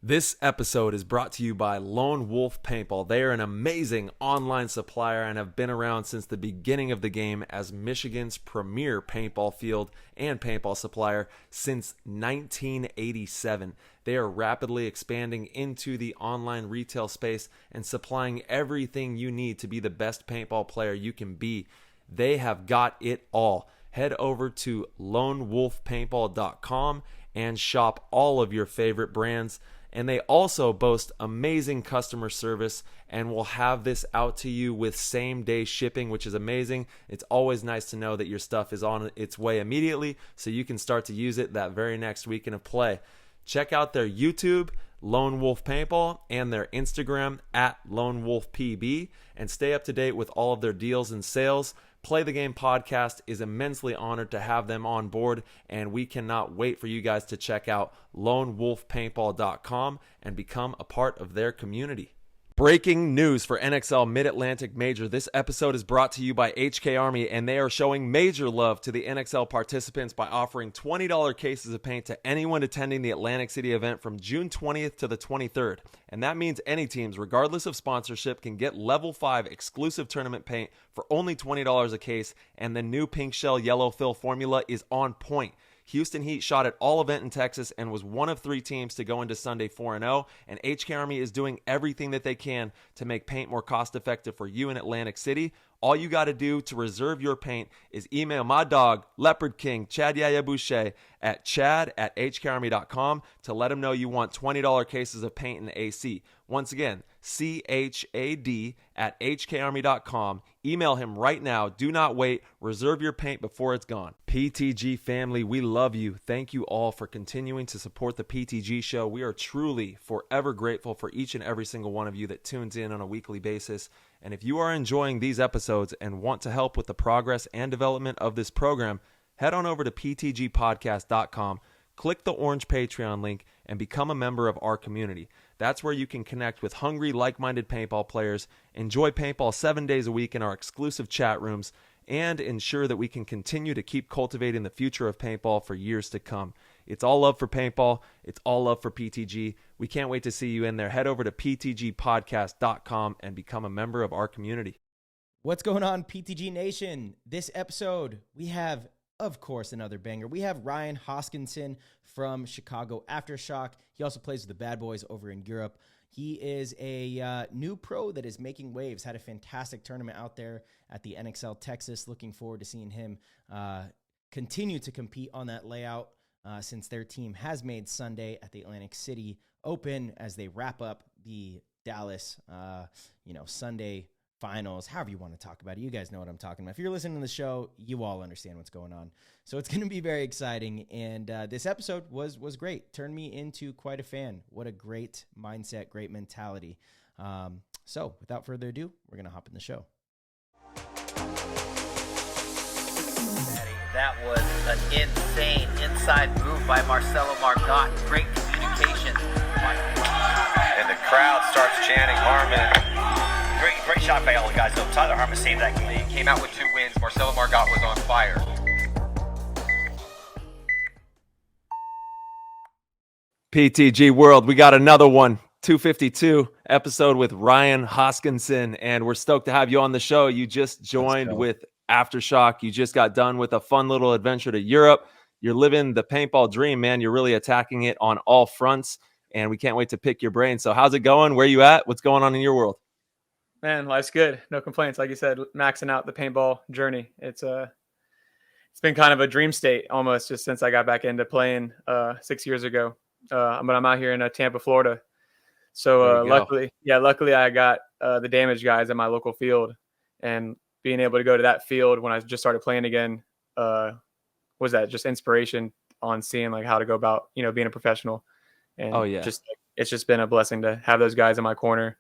This episode is brought to you by Lone Wolf Paintball. They are an amazing online supplier and have been around since the beginning of the game as Michigan's premier paintball field and paintball supplier since 1987. They are rapidly expanding into the online retail space and supplying everything you need to be the best paintball player you can be. They have got it all. Head over to lonewolfpaintball.com and shop all of your favorite brands. And they also boast amazing customer service and will have this out to you with same day shipping, which is amazing. It's always nice to know that your stuff is on its way immediately so you can start to use it that very next weekend of play. Check out their YouTube, Lone Wolf Paintball, and their Instagram at Lone Wolf PB, and stay up to date with all of their deals and sales. Play the Game podcast is immensely honored to have them on board, and we cannot wait for you guys to check out lonewolfpaintball.com and become a part of their community. Breaking news for NXL Mid-Atlantic Major. This episode is brought to you by HK Army, and they are showing major love to the NXL participants by offering $20 cases of paint to anyone attending the Atlantic City event from June 20th to the 23rd. And that means any teams, regardless of sponsorship, can get Level 5 exclusive tournament paint for only $20 a case, and the new pink shell yellow fill formula is on point. Houston Heat shot at all event in Texas and was one of 3 teams to go into Sunday 4-0, and HK Army is doing everything that they can to make paint more cost effective for you in Atlantic City. All you got to do to reserve your paint is email my dog, Leopard King, Chad Yaya Boucher, at chad@hkarmy.com to let him know you want $20 cases of paint and AC. Once again, CHAD@hkarmy.com. Email him right now. Do not wait. Reserve your paint before it's gone. PTG family, we love you. Thank you all for continuing to support the PTG show. We are truly forever grateful for each and every single one of you that tunes in on a weekly basis. And if you are enjoying these episodes and want to help with the progress and development of this program, head on over to ptgpodcast.com, click the orange Patreon link, and become a member of our community. That's where you can connect with hungry, like-minded paintball players, enjoy paintball 7 days a week in our exclusive chat rooms, and ensure that we can continue to keep cultivating the future of paintball for years to come. It's all love for paintball. It's all love for PTG. We can't wait to see you in there. Head over to ptgpodcast.com and become a member of our community. What's going on, PTG Nation? This episode, we have, of course, another banger. We have Ryan Hoskinson from Chicago Aftershock. He also plays with the Bad Boys over in Europe. He is a new pro that is making waves. Had a fantastic tournament out there at the NXL Texas. Looking forward to seeing him continue to compete on that layout since their team has made Sunday at the Atlantic City Open as they wrap up the Dallas, Sunday finals, however you want to talk about it. You guys know what I'm talking about. If you're listening to the show, you all understand what's going on. So it's going to be very exciting. And this episode was great. Turned me into quite a fan. What a great mindset, great mentality. So without further ado, we're going to hop in the show. That was an insane inside move by Marcelo Margot. Great communication. And the crowd starts chanting Harmon. Great shot by all the guys. So Tyler Harmon saved that game. He came out with 2 wins. Marcelo Margot was on fire. PTG World, we got another one. 252 episode with Ryan Hoskinson, and we're stoked to have you on the show. You just joined with Aftershock. You just got done with a fun little adventure to Europe. You're living the paintball dream, man. You're really attacking it on all fronts, and we can't wait to pick your brain. So how's it going? Where you at? What's going on in your world? Man, life's good. No complaints. Like you said, maxing out the paintball journey. It's been kind of a dream state almost just since I got back into playing 6 years ago. But I'm out here in Tampa, Florida. So luckily I got the damage guys at my local field, and being able to go to that field when I just started playing again was that just inspiration on seeing like how to go about being a professional. And it's just been a blessing to have those guys in my corner.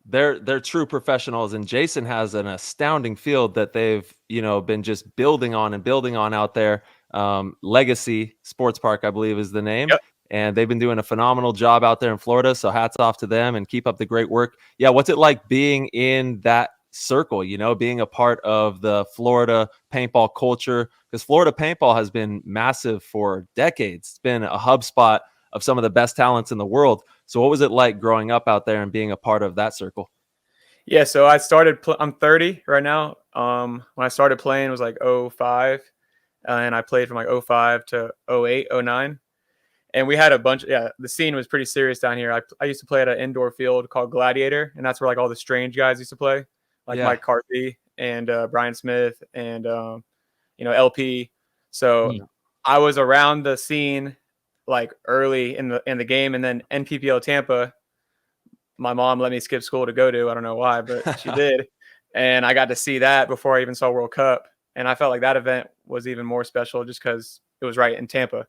They're true professionals, and Jason has an astounding field that they've been just building on out there. Legacy Sports Park, I believe, is the name. Yep. And they've been doing a phenomenal job out there in Florida. So hats off to them and keep up the great work. Yeah, what's it like being in that circle, being a part of the Florida paintball culture? Because Florida paintball has been massive for decades. It's been a hub spot of some of the best talents in the world. So what was it like growing up out there and being a part of that circle? Yeah, so I started. I'm 30 right now. When I started playing, it was like '05, and I played from like '05 to '08, '09. And we had a bunch. Yeah, the scene was pretty serious down here. I used to play at an indoor field called Gladiator, and that's where like all the strange guys used to play, like Yeah. Mike Carthy and Brian Smith and LP. So I was around the scene like early in the game, and then NPPL Tampa. My mom let me skip school to go to. I don't know why, but she did, and I got to see that before I even saw World Cup, and I felt like that event was even more special just because it was right in Tampa.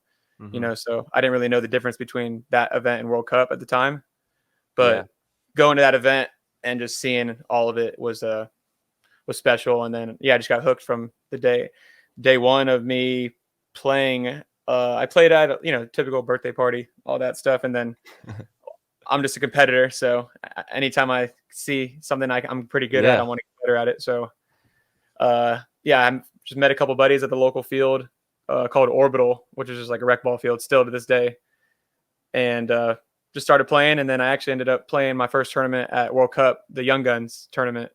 So I didn't really know the difference between that event and World Cup at the time, but going to that event and just seeing all of it was special. And then, I just got hooked from the day one of me playing. I played at, typical birthday party, all that stuff. And then I'm just a competitor. So anytime I see something I'm pretty good at, I want to get better at it. So, I just met a couple buddies at the local field called Orbital, which is just like a rec ball field still to this day. And just started playing. And then I actually ended up playing my first tournament at World Cup, the Young Guns tournament.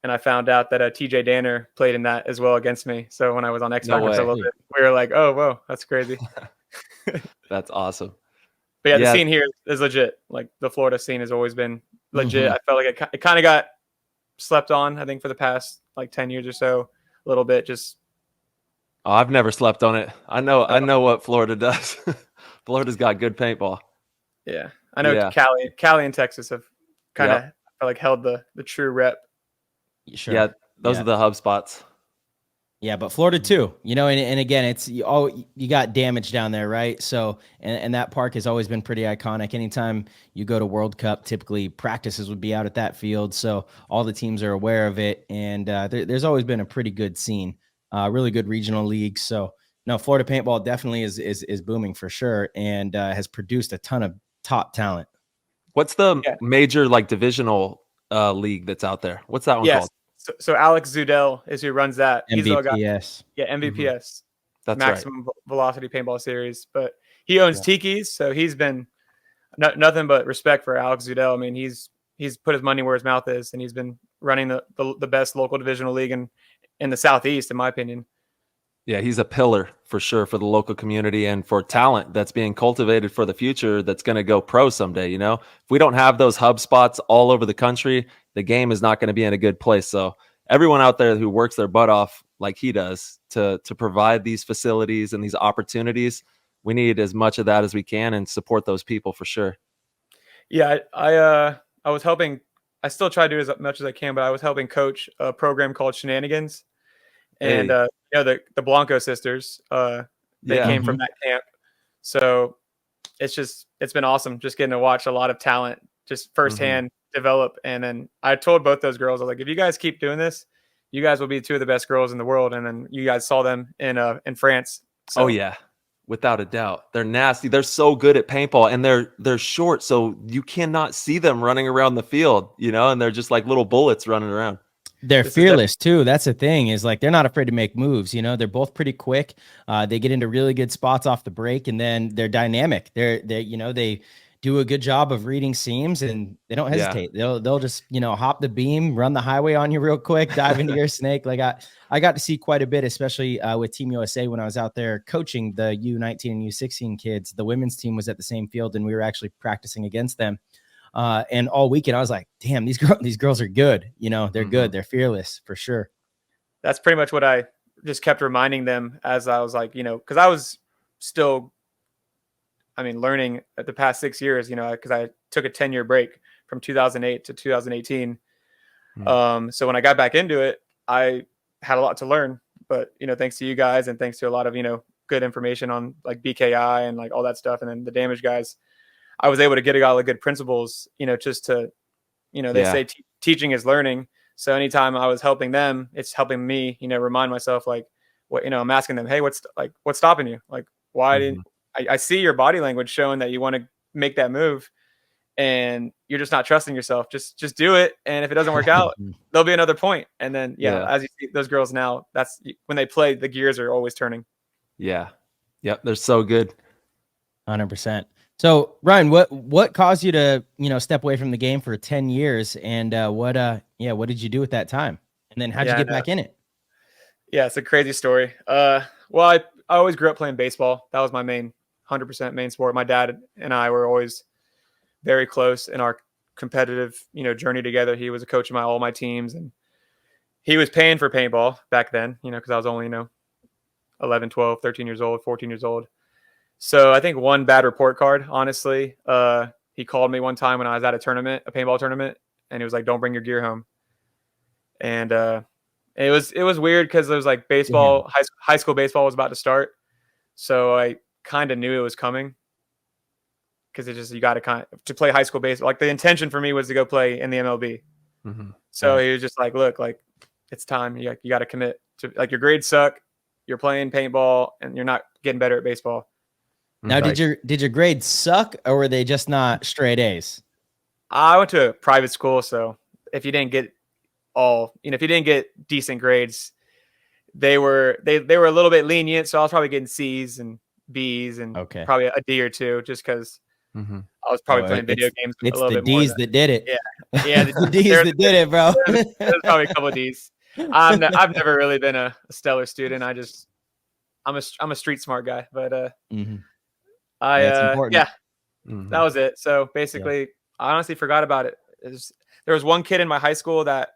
And I found out that TJ Danner played in that as well against me. So when I was on X Factor for a little bit, we were like, oh, whoa, that's crazy. That's awesome. But the scene here is legit. Like the Florida scene has always been legit. I felt like it kind of got slept on, I think, for the past like 10 years or so, a little bit. Just I've never slept on it. I know what Florida does. Florida's got good paintball. Yeah. I know Cali and Texas have kind of like held the true rep. Sure. Yeah, those are the hub spots. Yeah, but Florida too, and again, it's you got damage down there, right? So, and that park has always been pretty iconic. Anytime you go to World Cup, typically practices would be out at that field. So all the teams are aware of it. And there's always been a pretty good scene, really good regional leagues. So no, Florida paintball definitely is booming for sure. And has produced a ton of top talent. What's the major like divisional league that's out there? What's that one called? So Alex Zudell is who runs that. He's the guy. Yeah, MVPS. That's Maximum Velocity Paintball Series. But he owns Tiki's, so he's been nothing but respect for Alex Zudell. I mean, he's put his money where his mouth is, and he's been running the best local divisional league in the Southeast, in my opinion. Yeah, he's a pillar for sure for the local community and for talent that's being cultivated for the future that's going to go pro someday. If we don't have those hub spots all over the country, the game is not going to be in a good place. So everyone out there who works their butt off like he does to provide these facilities and these opportunities, we need as much of that as we can and support those people for sure. Yeah, I was helping. I still try to do as much as I can, but I was helping coach a program called Shenanigans. And the Blanco sisters, they came from that camp. So it's been awesome just getting to watch a lot of talent just firsthand develop. And then I told both those girls, I was like, if you guys keep doing this, you guys will be two of the best girls in the world. And then you guys saw them in France. So. Oh yeah, without a doubt. They're nasty. They're so good at paintball, and they're short, so you cannot see them running around the field, and they're just like little bullets running around. They're fearless too. That's the thing, is like they're not afraid to make moves. They're both pretty quick. They get into really good spots off the break, and then they're dynamic. They do a good job of reading seams, and they don't hesitate. They'll just hop the beam, run the highway on you real quick, dive into your snake. Like I got to see quite a bit, especially with Team USA when I was out there coaching the U19 and U16 kids. The women's team was at the same field, and we were actually practicing against them. And all weekend I was like, damn, these girls are good. They're good. They're fearless for sure. That's pretty much what I just kept reminding them as I was like, cause I was still, learning at the past 6 years, cause I took a 10-year break from 2008 to 2018. So when I got back into it, I had a lot to learn, but, thanks to you guys and thanks to a lot of, good information on like BKI and like all that stuff. And then the damage guys, I was able to get a lot of good principles, just to, they say teaching is learning. So anytime I was helping them, it's helping me, remind myself like what, I'm asking them, hey, what's stopping you? Like, why didn't I see your body language showing that you want to make that move and you're just not trusting yourself. Just do it. And if it doesn't work out, there'll be another point. And then, as you see those girls now, that's when they play, the gears are always turning. Yeah. Yep. They're so good. 100%. So Ryan, what caused you to, step away from the game for 10 years, and what did you do with that time? And then how'd you get back in it? Yeah, it's a crazy story. Well, I always grew up playing baseball. That was my 100% main sport. My dad and I were always very close in our competitive, journey together. He was a coach of all my teams, and he was paying for paintball back then, because I was only, 11, 12, 13 years old, 14 years old. So I think one bad report card, honestly, he called me one time when I was at a paintball tournament, and he was like, "Don't bring your gear home." And it was weird because it was like baseball, high school baseball was about to start. So I kind of knew it was coming, because it's just, you got to play high school baseball. Like, the intention for me was to go play in the MLB. Mm-hmm. So he was just like, "Look, like, it's time. You got to commit to, like, your grades suck. You're playing paintball and you're not getting better at baseball." Now, did your grades suck, or were they just not straight A's? I went to a private school, so if you didn't get if you didn't get decent grades, they were a little bit lenient. So I was probably getting C's and B's and probably a D or two, just because I was probably playing video games a little bit more. It's the D's that did it. Yeah, the D's that did it, bro. There's probably a couple of D's. I've never really been a stellar student. I'm a street smart guy, but that was it. So basically, I honestly forgot about it. There was one kid in my high school that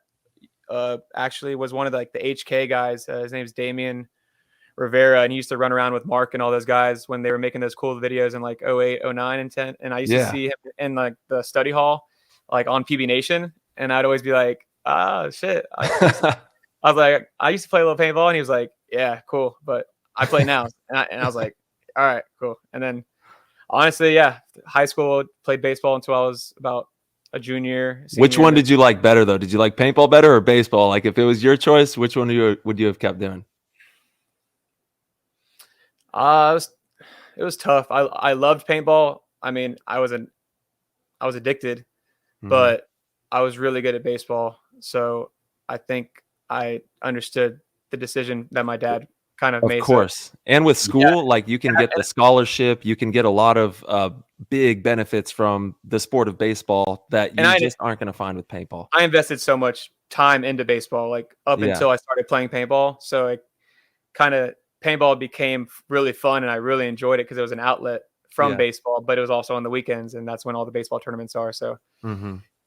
actually was one of the HK guys. His name's Damian Rivera, and he used to run around with Mark and all those guys when they were making those cool videos in 08, 09, and 10. And I used to see him in the study hall, on PB Nation, and I'd always be like, "Oh shit!" I was like, "I used to play a little paintball," and he was like, "Yeah, cool, but I play now." And I was like, "All right, cool." And then, honestly, high school, played baseball until I was about a junior. Which one did you like better, though? Did you like paintball better or baseball? Like, if it was your choice, which one would you have kept doing? It was tough. I loved paintball. I mean, I was addicted, but I was really good at baseball. So I think I understood the decision that my dad kind of made. Of course. And with school, you can get the scholarship, you can get a lot of big benefits from the sport of baseball that you just aren't going to find with paintball. I invested so much time into baseball, until I started playing paintball. So paintball became really fun, and I really enjoyed it because it was an outlet from baseball, but it was also on the weekends, and that's when all the baseball tournaments are. So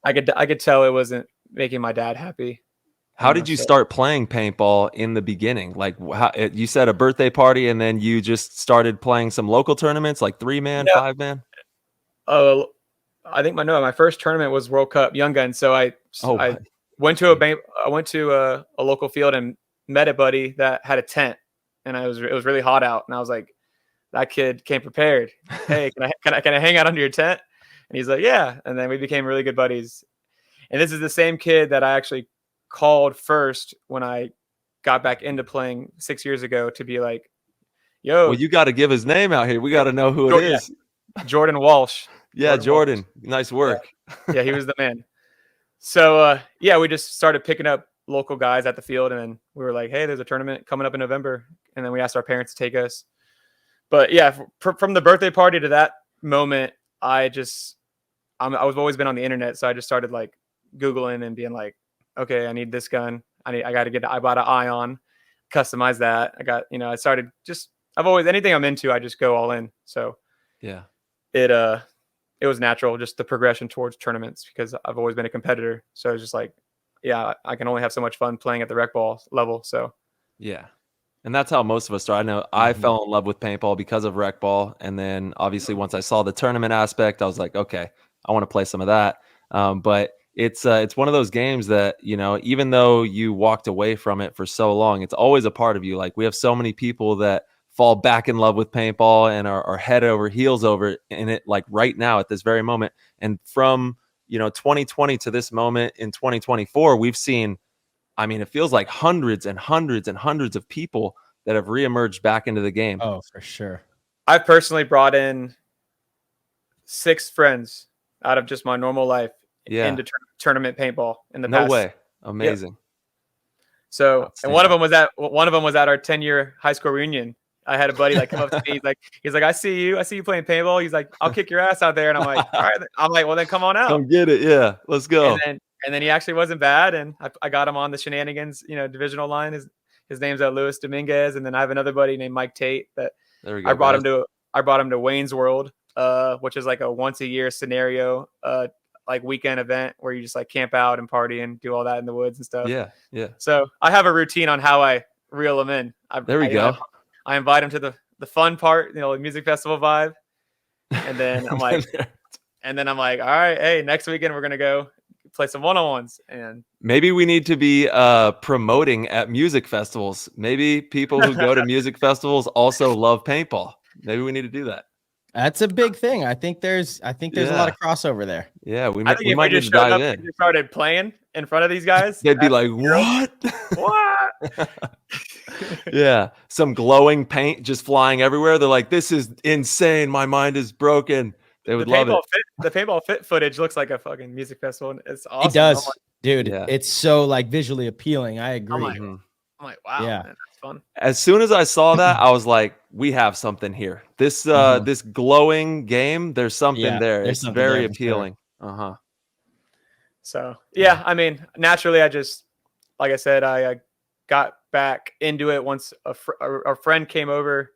I could tell it wasn't making my dad happy. How did you start playing paintball in the beginning? Like, you said a birthday party, and then you just started playing some local tournaments, like 3-man, 5-man? I think my first tournament was World Cup Young Guns. So I went to a local field and met a buddy that had a tent, and it was really hot out, and I was like, "That kid came prepared. Hey, can I hang out under your tent?" And he's like, "Yeah." And then we became really good buddies. And this is the same kid that I actually called first when I got back into playing 6 years ago to be like, "Yo, well, you got to give his name out here. We got to know who it is." Jordan Walsh. Jordan. Nice work. Yeah, he was the man. So we just started picking up local guys at the field, and then we were like, "Hey, there's a tournament coming up in November," and then we asked our parents to take us. But from the birthday party to that moment, I've always been on the internet, so I just started Googling and being like, "Okay, I need this gun. I bought an Ion, customize that. I started anything I'm into, I just go all in." So it was natural, just the progression towards tournaments, because I've always been a competitor. So it's just I can only have so much fun playing at the rec ball level. So and that's how most of us start. I know I fell in love with paintball because of rec ball, and then obviously once I saw the tournament aspect, I was like, okay, I want to play some of that. But it's one of those games that, even though you walked away from it for so long, it's always a part of you. Like, we have so many people that fall back in love with paintball and are head over heels over in it, right now at this very moment. And from 2020 to this moment in 2024, we've seen, it feels like hundreds and hundreds and hundreds of people that have reemerged back into the game. Oh, for sure. I've personally brought in 6 friends out of just my normal life into tournament paintball in the past. No way. Amazing. So, and one of them was at our 10-year high school reunion, I had a buddy like come up to me. He's like, I see you playing paintball. He's like, I'll kick your ass out there. And I'm like, all right. I'm like, well then come on out. Come get it. Yeah, let's go. And then he actually wasn't bad. And I got him on the shenanigans, divisional line. His name's Luis Dominguez. And then I have another buddy named Mike Tate that There we go. I brought him to Wayne's World, which is like a once a year scenario, like weekend event where you just like camp out and party and do all that in the woods and stuff. Yeah, yeah. So I have a routine on how I reel them in. There we go. I invite them to the fun part, the music festival vibe. And then I'm like, all right, hey, next weekend we're going to go play some one-on-ones. And maybe we need to be promoting at music festivals. Maybe people who go to music festivals also love paintball. Maybe we need to do that. That's a big thing. I think there's a lot of crossover there. Yeah, we I think might just just dive in. and started playing in front of these guys. They'd be like, "What? What?" Yeah, some glowing paint just flying everywhere. They're like, "This is insane. My mind is broken." They would love it. The paintball fit footage looks like a fucking music festival. And it's awesome. It does, dude. Yeah. It's so like visually appealing. I agree. I'm like, wow, Yeah. man, that's fun. As soon as I saw that, I was like, "We have something here. This this glowing game. There's something there. there's It's something very there for sure. appealing." Uh-huh. So yeah, I mean, naturally, I just, like I said, I got back into it once a friend came over.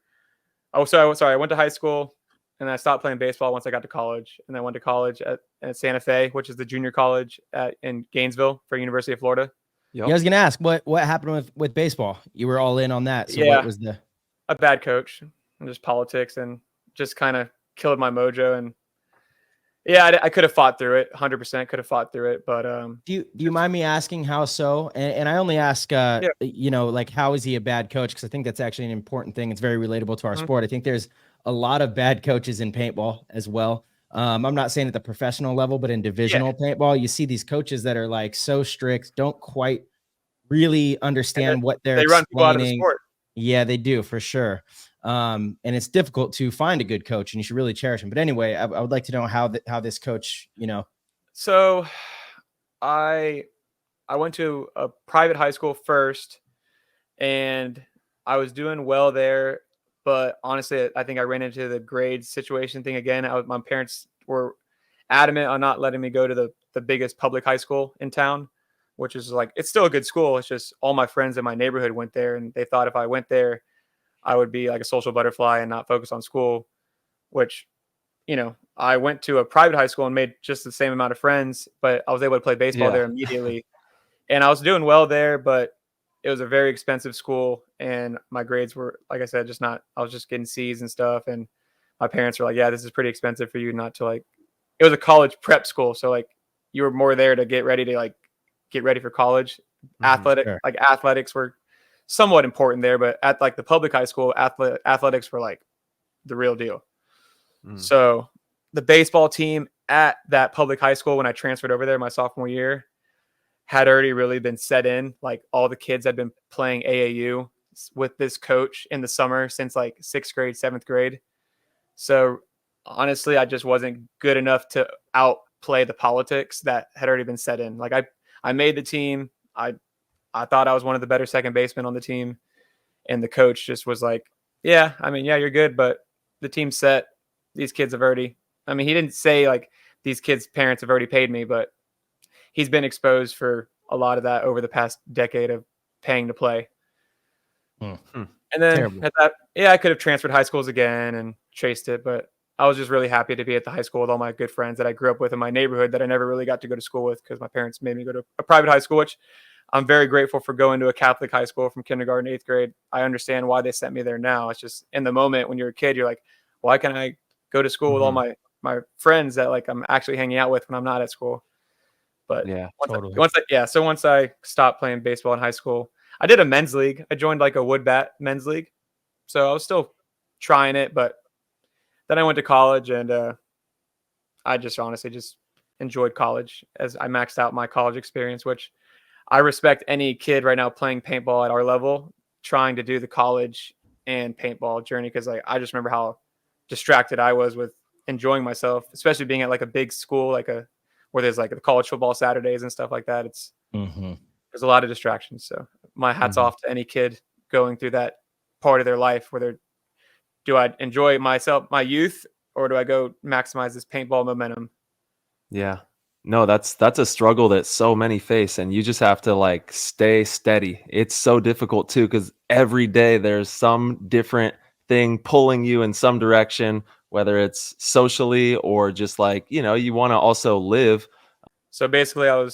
Oh, sorry. I went to high school and I stopped playing baseball once I got to college, and I went to college at Santa Fe, which is the junior college in Gainesville for University of Florida. Yeah, I was gonna ask what happened with baseball. You were all in on that. So Yeah. what was A bad coach and just politics, and just kind of killed my mojo. And yeah, I could have fought through it. 100% could have fought through it. But do you mind me asking how so? And I only ask, like, how is he a bad coach? Because I think that's actually an important thing. It's very relatable to our sport. I think there's a lot of bad coaches in paintball as well. I'm not saying at the professional level, but in divisional paintball, you see these coaches that are like so strict, don't quite really understand what they're they run people out of the explaining. sport. Yeah, they do for sure. And it's difficult to find a good coach, and you should really cherish him. But anyway, I would like to know how this coach, So I went to a private high school first, and I was doing well there. But honestly, I think I ran into the grade situation thing again. My parents were adamant on not letting me go to the biggest public high school in town, which is like, it's still a good school. It's just all my friends in my neighborhood went there, and they thought if I went there, I would be like a social butterfly and not focus on school, which, I went to a private high school and made just the same amount of friends, but I was able to play baseball there immediately. And I was doing well there, but it was a very expensive school, and my grades were, like I said, I was just getting C's and stuff. And my parents were like, yeah, this is pretty expensive for you not to it was a college prep school. So like you were more there to get ready for college. Athletics were somewhat important there, but at like the public high school, athletics were like the real deal. So the baseball team at that public high school, when I transferred over there my sophomore year, had already really been set in. Like all the kids had been playing AAU with this coach in the summer since like 6th grade, 7th grade. So honestly, I just wasn't good enough to outplay the politics that had already been set in. Like I made the team. I thought I was one of the better second basemen on the team. And the coach just was like, yeah, you're good, but the team's set. These kids have already, he didn't say like these kids' parents have already paid me, but he's been exposed for a lot of that over the past decade of paying to play. And then I could have transferred high schools again and chased it, but I was just really happy to be at the high school with all my good friends that I grew up with in my neighborhood that I never really got to go to school with because my parents made me go to a private high school, which I'm very grateful for going to a Catholic high school from kindergarten to 8th grade. I understand why they sent me there now. It's just in the moment when you're a kid, you're like, why can't I go to school with all my friends that like I'm actually hanging out with when I'm not at school? But once I stopped playing baseball in high school, I did a men's league. I joined like a wood bat men's league. So I was still trying it, but then I went to college, and I just honestly just enjoyed college as I maxed out my college experience, which I respect any kid right now playing paintball at our level, trying to do the college and paintball journey. Cause like, I just remember how distracted I was with enjoying myself, especially being at like a big school, where there's like the college football Saturdays and stuff like that. It's there's a lot of distractions. So my hat's off to any kid going through that part of their life where they're do I enjoy my youth, or do I go maximize this paintball momentum? Yeah. No, that's a struggle that so many face, and you just have to like stay steady. It's so difficult too, because every day there's some different thing pulling you in some direction, whether it's socially or just like, you want to also live. So basically, I'm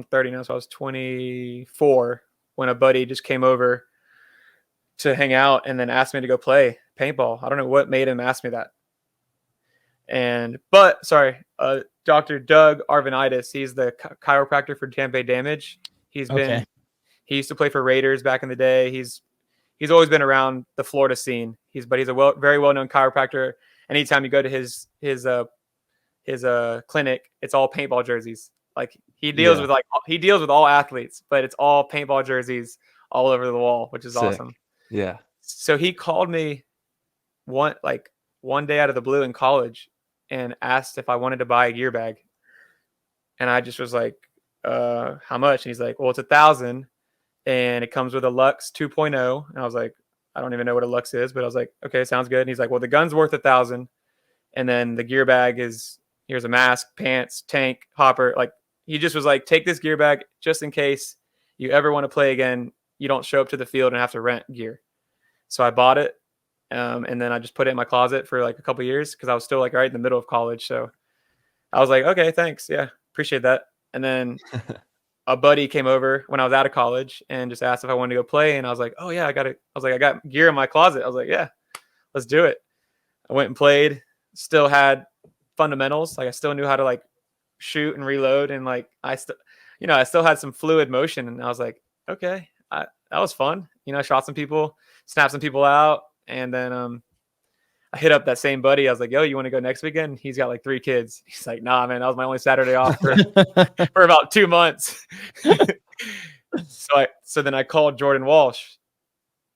30 now, so I was 24 when a buddy just came over to hang out and then asked me to go play paintball. I don't know what made him ask me that. Dr. Doug Arvanitis, he's the chiropractor for Tampa Bay Damage. He used to play for Raiders back in the day. He's always been around the Florida scene. He's a very well-known chiropractor. Anytime you go to his clinic, it's all paintball jerseys. Like he deals with all athletes, but it's all paintball jerseys all over the wall, which is Sick. awesome. Yeah. So he called me one day out of the blue in college and asked if I wanted to buy a gear bag. And I just was like, how much? And he's like, well, it's $1,000 and it comes with a Lux 2.0. And I was like, I don't even know what a Lux is, but I was like, okay, sounds good. And he's like, well, the gun's worth $1,000. And then the gear bag here's a mask, pants, tank, hopper. Like he just was like, take this gear bag just in case you ever want to play again. You don't show up to the field and have to rent gear. So I bought it. And then I just put it in my closet for like a couple years because I was still like right in the middle of college. So I was like, okay, thanks. Yeah, appreciate that. And then a buddy came over when I was out of college and just asked if I wanted to go play. And I was like, oh yeah, I got gear in my closet. I was like, yeah, let's do it. I went and played, still had fundamentals. Like I still knew how to like shoot and reload. And like, I still had some fluid motion. And I was like, okay, that was fun. I shot some people, snapped some people out. And then I hit up that same buddy. I was like, yo, you want to go next weekend? He's got like 3 kids. He's like, nah, man, that was my only Saturday off for about 2 months. So then I called Jordan Walsh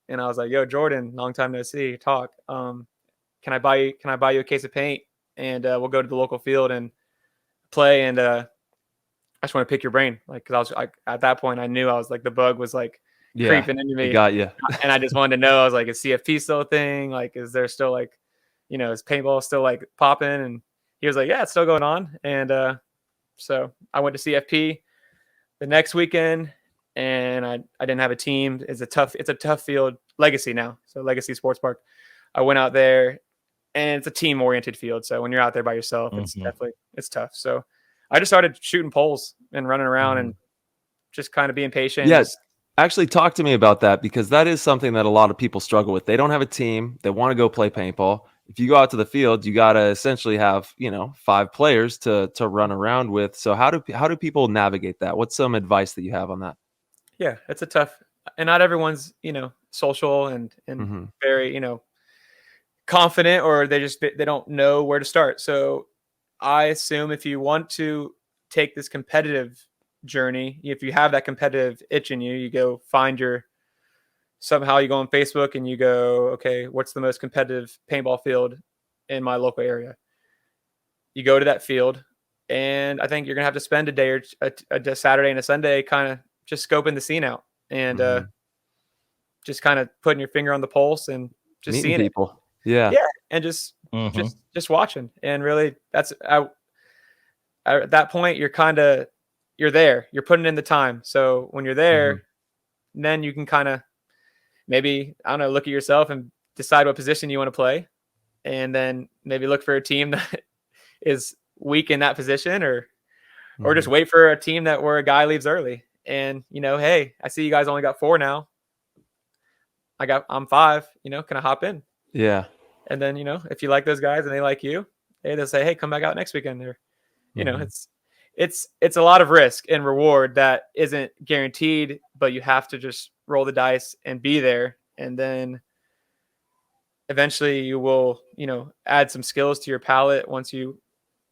and I was like, yo, Jordan, long time no see, talk. Can I buy you a case of paint and we'll go to the local field and play. And I just want to pick your brain. Like, cause I was like, at that point I knew I was like, the bug was like, creeping into me. Got you. And I just wanted to know, I was like, is CFP still a thing? Like, is there still like, is paintball still like popping? And he was like, yeah, it's still going on. And so I went to CFP the next weekend and I didn't have a team. It's a tough field. Legacy now. So Legacy Sports Park. I went out there and it's a team oriented field. So when you're out there by yourself, it's tough. So I just started shooting poles and running around and just kind of being patient. Yes. Actually, talk to me about that because that is something that a lot of people struggle with. They don't have a team. They want to go play paintball. If you go out to the field, you got to essentially have, 5 players to run around with. So how do people navigate that? What's some advice that you have on that? Yeah, it's a tough, and not everyone's, social and very, confident, or they don't know where to start. So I assume if you want to take this competitive journey, if you have that competitive itch in you, you go find somehow you go on Facebook and you go, okay, what's the most competitive paintball field in my local area? You go to that field, and I think you're gonna have to spend a day or a Saturday and a Sunday kind of just scoping the scene out and just kind of putting your finger on the pulse and just Meeting seeing people. Yeah, and just watching. And really, that's at that point you're there, you're putting in the time. So when you're there, then you can kind of maybe, I don't know, look at yourself and decide what position you want to play. And then maybe look for a team that is weak in that position or just wait for a team where a guy leaves early. And, hey, I see you guys only got 4 now. I'm 5, can I hop in? Yeah. And then, if you like those guys and they like you, they'll say, hey, come back out next weekend. Or, it's a lot of risk and reward that isn't guaranteed, but you have to just roll the dice and be there. And then eventually you will, add some skills to your palette once you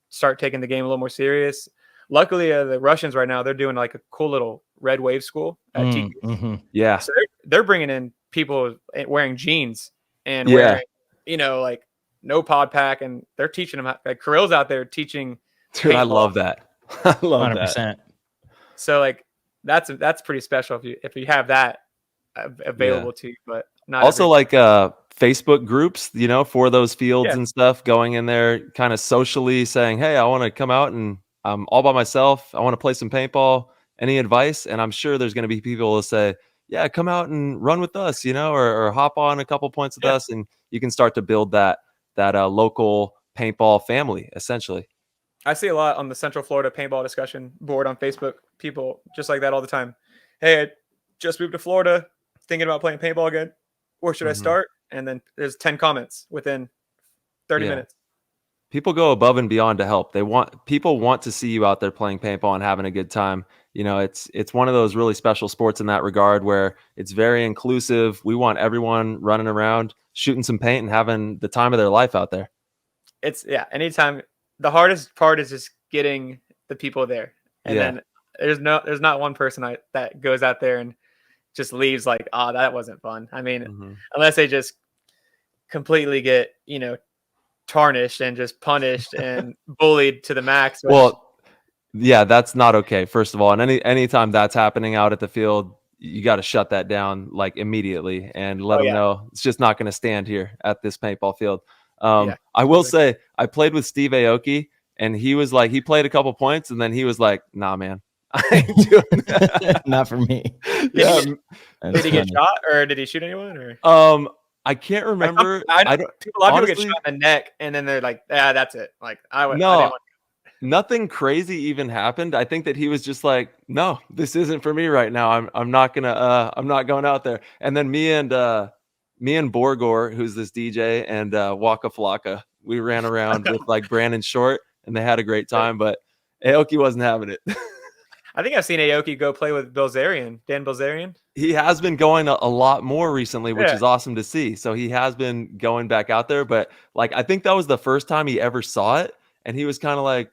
start taking the game a little more serious. Luckily, the Russians right now, they're doing like a cool little red wave school at TQ. Yeah. So they're bringing in people wearing jeans and wearing, like no pod pack. And they're teaching them, like Kirill's out there teaching. Dude, I love that. I love 100%. That. So like that's pretty special if you have that available to you. But not Also, every. like Facebook groups, for those fields Yeah. and stuff, going in there kind of socially saying, hey, I want to come out and I'm all by myself. I want to play some paintball. Any advice? And I'm sure there's going to be people who say, yeah, come out and run with us, or hop on a couple points with Yeah. us. And you can start to build that local paintball family, essentially. I see a lot on the Central Florida paintball discussion board on Facebook. People just like that all the time. Hey, I just moved to Florida, thinking about playing paintball again. Where should I Mhm. start? And then there's 10 comments within 30 Yeah. minutes. People go above and beyond to help. People want to see you out there playing paintball and having a good time. It's one of those really special sports in that regard where it's very inclusive. We want everyone running around, shooting some paint and having the time of their life out there. Anytime. The hardest part is just getting the people there. And Yeah. then there's not one person that goes out there and just leaves like, oh, that wasn't fun. I mean, Mhm. unless they just completely get, tarnished and just punished and bullied to the max. Which, Well, yeah, that's not okay. First of all, and anytime that's happening out at the field, you got to shut that down like immediately and let oh them yeah, know it's just not going to stand here at this paintball field. yeah. I will say I played with Steve Aoki, and he was like, he played a couple points, and then he was like, "Nah, man, I ain't doing that." Not for me. Yeah. Did he get shot or did he shoot anyone? Or I can't remember. a I don't lot of people honestly. get shot in the neck and then they're like, yeah, that's it. Like I didn't No, want. nothing crazy even happened. I think that he was just like, no, this isn't for me right now. I'm not going out there. And then me and Borgor, who's this DJ, and Waka Flocka, we ran around with like Brandon Short, and they had a great time, but Aoki wasn't having it. I think I've seen Aoki go play with Dan Bilzerian. He has been going a lot more recently, which Yeah. is awesome to see. So he has been going back out there, but like I think that was the first time he ever saw it, and he was kind of like,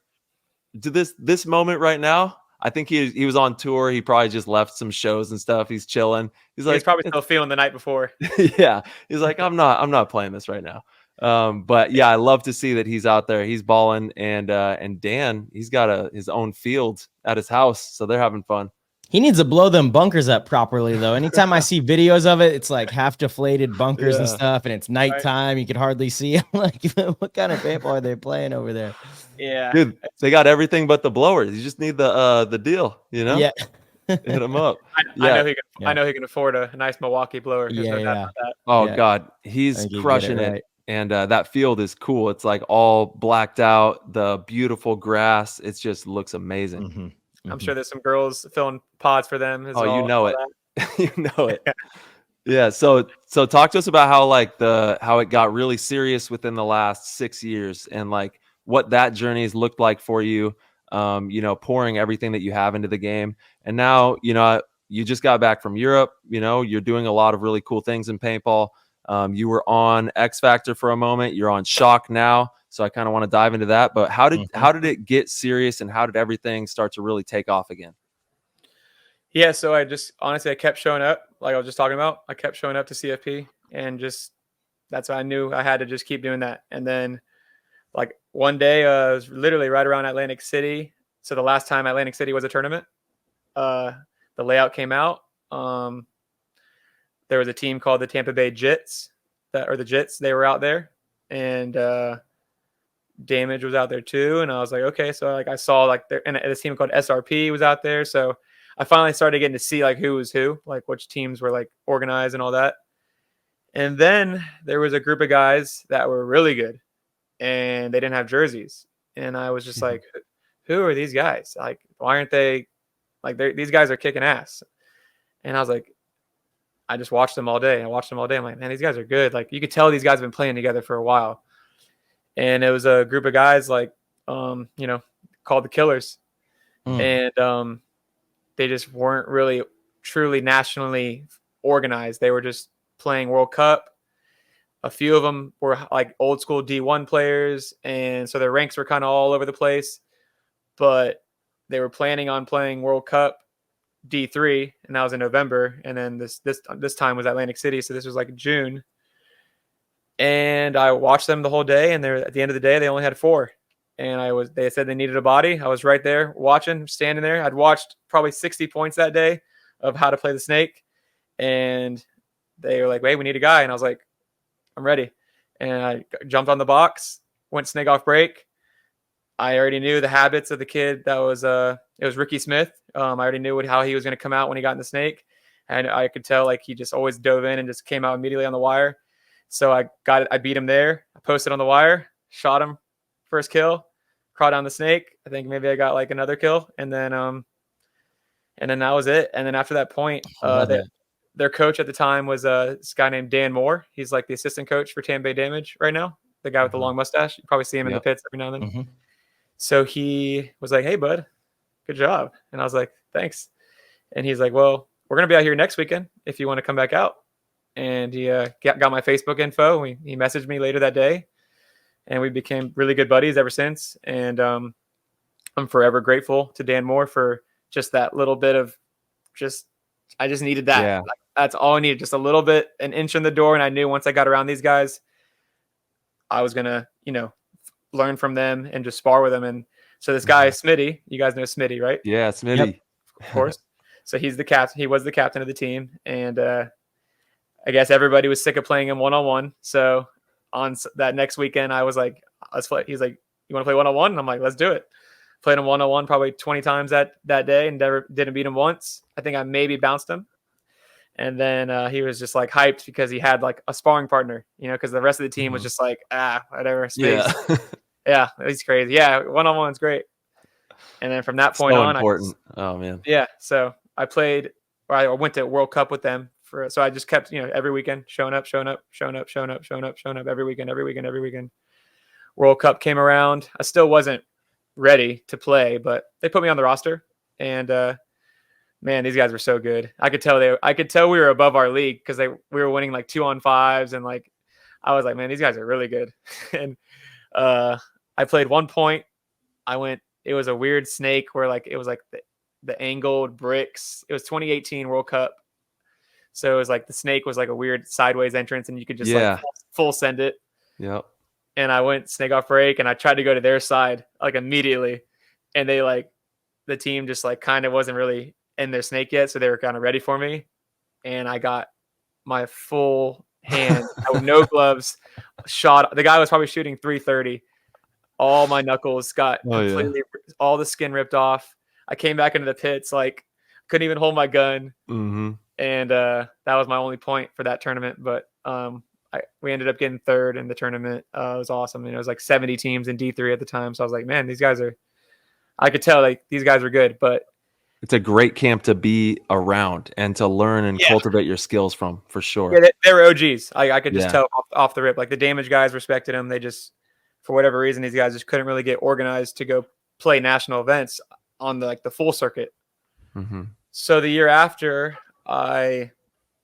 to this moment right now, I think he was on tour. He probably just left some shows and stuff. He's chilling. He's He was like, probably still feeling the night before. yeah. He's like, I'm not playing this right now. But yeah, I love to see that he's out there. He's balling, and Dan, he's got his own field at his house, so they're having fun. He needs to blow them bunkers up properly, though. Anytime I see videos of it, it's like half deflated bunkers and Yeah. stuff, and it's nighttime. You can hardly see them. Like, what kind of paintball are they playing over there? Yeah. Dude, they got everything but the blowers. You just need the deal, Yeah. Hit them up. I know he can afford a nice Milwaukee blower. There's no doubt about that. Oh Yeah. God, I he's think you crushing get it it. right. And that field is cool. It's like all blacked out, the beautiful grass. It just looks amazing. Mm-hmm. I'm sure there's some girls filling pods for them. Oh, you know it. That. You know it. Yeah. So talk to us about how it got really serious within the last 6 years, and like what that journey has looked like for you. Pouring everything that you have into the game, and now you just got back from Europe. You're doing a lot of really cool things in paintball. You were on X Factor for a moment. You're on Shock now. So I kind of want to dive into that. But how did it get serious, and how did everything start to really take off again? Yeah, so I kept showing up, like I was just talking about. I kept showing up to CFP, and just that's why I knew I had to just keep doing that. And then, like one day, it was literally right around Atlantic City. So the last time Atlantic City was a tournament, the layout came out. There was a team called the Tampa Bay Jits, the Jits. They were out there, and Damage was out there too. And I was like, okay, so like I saw like this team called SRP was out there. So I finally started getting to see like who was who, like which teams were like organized and all that. And then there was a group of guys that were really good, and they didn't have jerseys. And I was just like, who are these guys? Like, why aren't they like these guys are kicking ass? And I was like, I just watched them all day. I'm like, man, these guys are good. Like you could tell these guys have been playing together for a while. And it was a group of guys like, called the Killers. And they just weren't really truly nationally organized. They were just playing World Cup. A few of them were like old school D1 players. And so their ranks were kind of all over the place. But they were planning on playing World Cup D3, and that was in November. And then this time was Atlantic City. So this was like June. And I watched them the whole day, and at the end of the day, they only had 4. And they said they needed a body. I was right there watching, standing there. I'd watched probably 60 points that day of how to play the snake. And they were like, "Wait, we need a guy," and I was like, "I'm ready." And I jumped on the box, went snake off break. I already knew the habits of the kid that was it was Ricky Smith. I already knew how he was going to come out when he got in the snake, and I could tell like he just always dove in and just came out immediately on the wire. So I beat him there. I posted on the wire, shot him, first kill, crawled down the snake. I think maybe I got like another kill, and then that was it. And then after that point, their coach at the time was this guy named Dan Moore. He's like the assistant coach for Tampa Bay Damage right now. The guy with the long mustache. You probably see him in the pits every now and then. So he was like, "Hey, bud, good job." And I was like, "Thanks." And he's like, "Well, we're going to be out here next weekend if you want to come back out." And he got my Facebook info. He messaged me later that day, and we became really good buddies ever since. And I'm forever grateful to Dan Moore for just that little bit of I just needed that. Yeah. Like, that's all I needed, just a little bit, an inch in the door. And I knew once I got around these guys, I was going to, learn from them and just spar with them. And so this guy, Smitty, you guys know Smitty, right? Yeah, Smitty. Yep, of course. So he's the captain. He was the captain of the team. And I guess everybody was sick of playing him one-on-one. So on that next weekend, I was like, let's play. He's like, "You want to play one-on-one?" And I'm like, "Let's do it." Played him one-on-one probably 20 times that day and never didn't beat him once. I think I maybe bounced him. And then he was just like hyped because he had like a sparring partner, because the rest of the team was just like, whatever. Space. Yeah. Yeah, he's crazy. Yeah, one-on-one's great. And then from that point on, important. Oh man. Yeah, so I went to World Cup with them so I just kept, every weekend showing up every weekend. World Cup came around. I still wasn't ready to play, but they put me on the roster, and man, these guys were so good. I could tell we were above our league because we were winning like 2-on-5s, and like I was like, man, these guys are really good. And I played 1 point. It was a weird snake where like it was like the angled bricks. It was 2018 World Cup. So it was like the snake was like a weird sideways entrance, and you could just like full send it. Yep. And I went snake off break, and I tried to go to their side like immediately, and they like the team just like kind of wasn't really in their snake yet, so they were kind of ready for me, and I got my full hand with no gloves shot. The guy was probably shooting 330. All my knuckles got completely all the skin ripped off. I came back into the pits like couldn't even hold my gun. Mm-hmm. And that was my only point for that tournament. But we ended up getting third in the tournament. It was awesome. And it was like 70 teams in D3 at the time. So I was like, man, I could tell like these guys are good. But it's a great camp to be around and to learn and cultivate your skills from, for sure. Yeah, they were OGs. I could just tell off the rip. Like the damage guys respected them. They just, for whatever reason, these guys just couldn't really get organized to go play national events on the full circuit. Mm-hmm. So the year after, I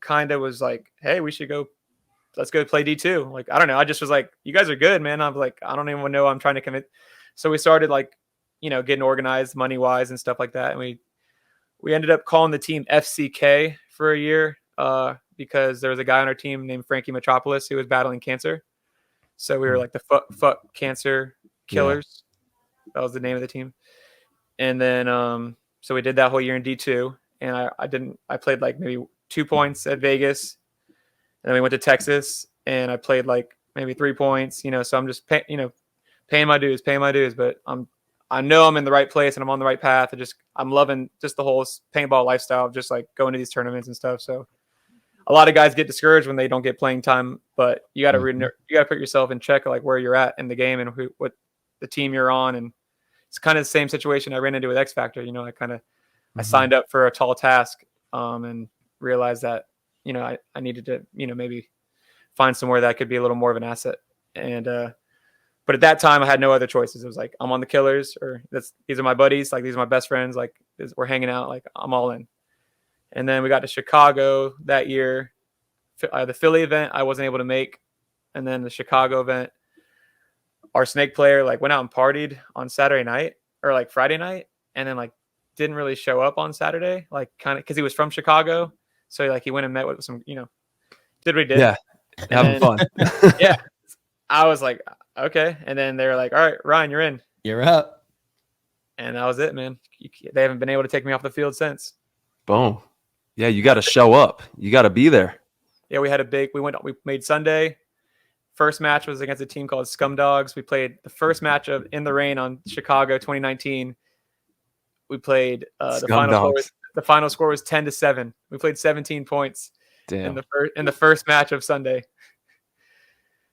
kind of was like, hey, let's go play D2. Like, I don't know. I just was like, you guys are good, man. I'm like, I don't even know I'm trying to commit. So we started like, getting organized money wise and stuff like that. And we ended up calling the team FCK for a year because there was a guy on our team named Frankie Metropolis who was battling cancer. So we were like the fuck cancer killers. Yeah. That was the name of the team. And then, so we did that whole year in D2, and I played like maybe 2 points at Vegas, and then we went to Texas, and I played like maybe 3 points, so I'm just paying my dues, but I know I'm in the right place and I'm on the right path. I'm loving just the whole paintball lifestyle of just like going to these tournaments and stuff. So a lot of guys get discouraged when they don't get playing time, but you got to put yourself in check, like where you're at in the game and what the team you're on. And it's kind of the same situation I ran into with X Factor. I signed up for a tall task and realized that, I needed to, maybe find somewhere that could be a little more of an asset. And, but at that time I had no other choices. It was like, I'm on the Killers, or these are my buddies. Like, these are my best friends. Like, we're hanging out. Like, I'm all in. And then we got to Chicago that year. The Philly event I wasn't able to make. And then the Chicago event, our snake player like went out and partied on Saturday night or like Friday night, and then like didn't really show up on Saturday, like kind of because he was from Chicago. So like he went and met with some, did what he did. Yeah, having fun. Yeah, I was like, okay. And then they were like, all right, Ryan, you're in. You're up. And that was it, man. They haven't been able to take me off the field since. Boom. Yeah, you got to show up. You got to be there. Yeah, we made Sunday. First match was against a team called Scum Dogs. We played the first match of In the Rain on Chicago 2019. We played the final score was 10-7. We played 17 points in the first match of Sunday.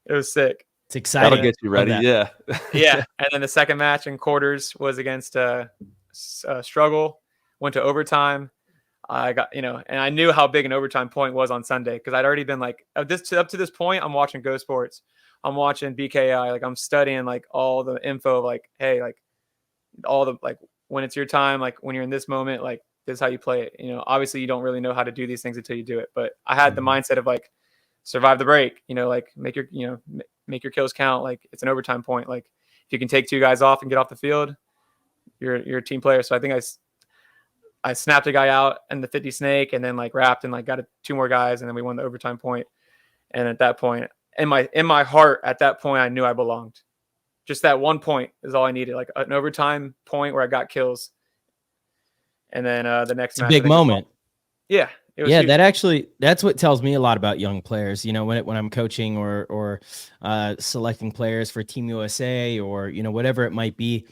It was sick. It's exciting. That'll get you ready. Yeah. Yeah. And then the second match in quarters was against Struggle. Went to overtime. I got, and I knew how big an overtime point was on Sunday because I'd already been like, up to this point, I'm watching Go Sports. I'm watching BKI. Like, I'm studying like all the info, like, hey, like all the, like, when it's your time, like when you're in this moment, like this is how you play it. Obviously you don't really know how to do these things until you do it. But I had the mindset of like, survive the break, like make your kills count. Like it's an overtime point. Like if you can take 2 guys off and get off the field, you're a team player. So I think I snapped a guy out in the 50 snake and then like wrapped and like got 2 more guys. And then we won the overtime point. And at that point, in my heart, at that point, I knew I belonged. Just that 1 point is all I needed. Like an overtime point where I got kills. And then the next match, big moment. Yeah. It was huge. That's what tells me a lot about young players. When I'm coaching or selecting players for Team USA or, whatever it might be.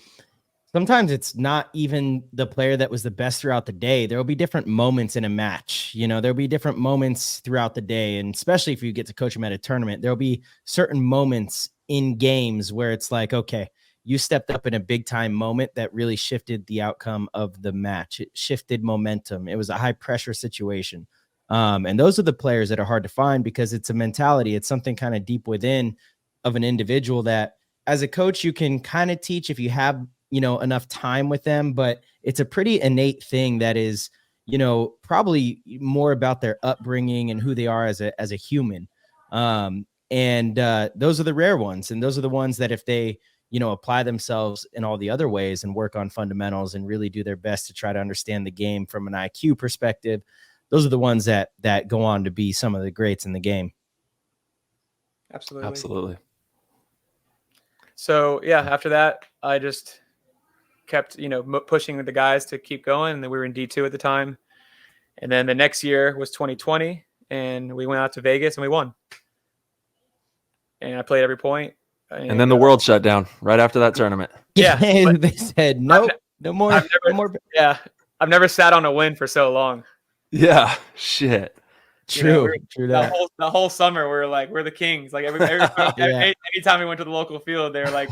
Sometimes it's not even the player that was the best throughout the day. There will be different moments in a match. There'll be different moments throughout the day. And especially if you get to coach them at a tournament, there'll be certain moments in games where it's like, okay, you stepped up in a big time moment that really shifted the outcome of the match. It shifted momentum. It was a high pressure situation. And those are the players that are hard to find because it's a mentality. It's something kind of deep within of an individual that as a coach, you can kind of teach if you have, enough time with them, but it's a pretty innate thing that is, probably more about their upbringing and who they are as a human. And those are the rare ones. And those are the ones that if they, apply themselves in all the other ways and work on fundamentals and really do their best to try to understand the game from an IQ perspective, those are the ones that go on to be some of the greats in the game. Absolutely. So yeah, after that, I just kept, pushing the guys to keep going. And then we were in D2 at the time. And then the next year was 2020 and we went out to Vegas and we won. And I played every point. And then the world shut down right after that tournament. Yeah. They said, nope, no more. Yeah. I've never sat on a win for so long. Yeah. Shit. True. True that. The whole summer, we're like, we're the kings. Like anytime we went to the local field, they were like,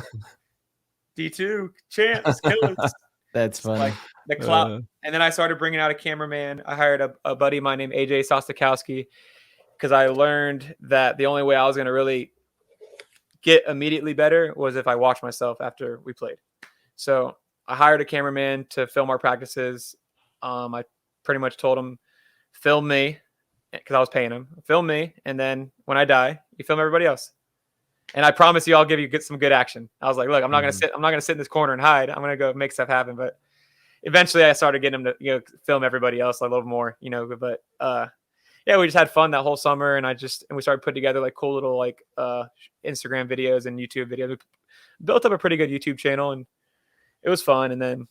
D2 champs, killers. That's funny. Like the clout. And then I started bringing out a cameraman. I hired a buddy of mine named AJ Sostakowski because I learned that the only way I was going to really get immediately better was if I watched myself after we played. So I hired a cameraman to film our practices. I pretty much told him, film me, because I was paying him. Film me, and then when I die, you film everybody else. And I promise you, I'll give you some good action. I was like, look, I'm not gonna sit in this corner and hide. I'm gonna go make stuff happen. But eventually, I started getting him to film everybody else a little more. But yeah, we just had fun that whole summer, and we started putting together like cool little like Instagram videos and YouTube videos. We built up a pretty good YouTube channel, and it was fun. And then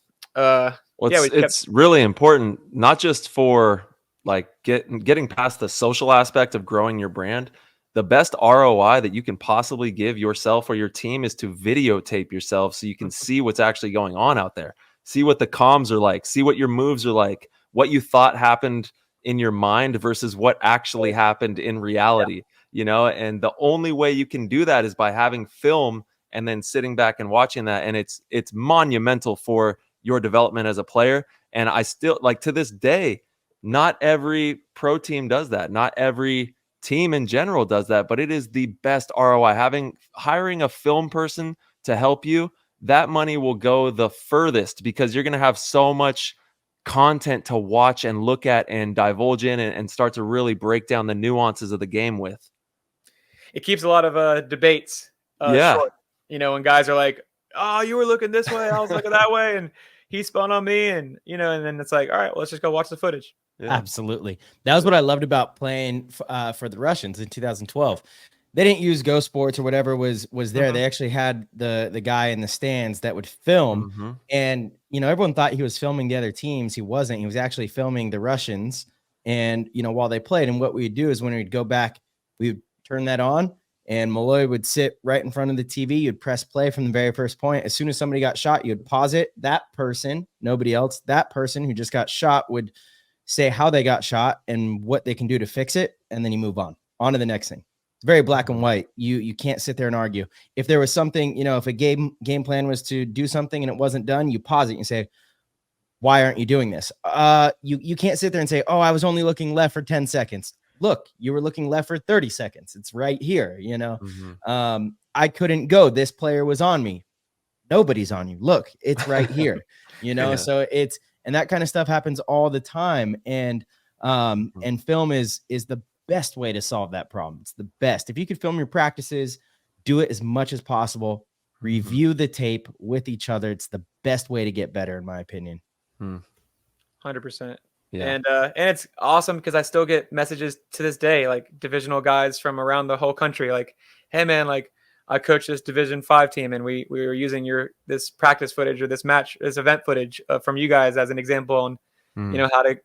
it's really important, not just for like getting past the social aspect of growing your brand. The best ROI that you can possibly give yourself or your team is to videotape yourself so you can see what's actually going on out there. See what the comms are like, see what your moves are like, what you thought happened in your mind versus what actually happened in reality, and the only way you can do that is by having film and then sitting back and watching that. And it's monumental for your development as a player. And I still, like, to this day, not every pro team does that. Not every team in general does that, but it is the best ROI. Hiring a film person to help you, that money will go the furthest because you're going to have so much content to watch and look at and divulge in and start to really break down the nuances of the game with. It keeps a lot of debates short. When guys are like, oh, you were looking this way, I was looking that way, and he spun on me, and and then it's like, all right, well, let's just go watch the footage. Yeah. Absolutely. That was what I loved about playing for the Russians in 2012. They didn't use Go Sports or whatever was there. They actually had the guy in the stands that would film. And, everyone thought he was filming the other teams. He wasn't. He was actually filming the Russians And, while they played, and what we'd do is when we'd go back, we would turn that on, and Malloy would sit right in front of the TV. You'd press play from the very first point. As soon as somebody got shot, you'd pause it. That person, nobody else, that person who just got shot would say how they got shot and what they can do to fix it. And then you move on to the next thing. It's very black and white. You can't sit there and argue. If there was something, if a game plan was to do something and it wasn't done, you pause it and say, why aren't you doing this? You can't sit there and say, oh, I was only looking left for 10 seconds. Look, you were looking left for 30 seconds. It's right here, I couldn't go. This player was on me. Nobody's on you. Look, it's right here, Yeah. So and that kind of stuff happens all the time. And film is the best way to solve that problem. It's the best. If you could film your practices, do it as much as possible, review the tape with each other. It's the best way to get better, in my opinion. 100%. Yeah. And it's awesome because I still get messages to this day, like divisional guys from around the whole country, like, hey man, like I coach this Division 5 team and we were using this practice footage or this event footage from you guys as an example on, how to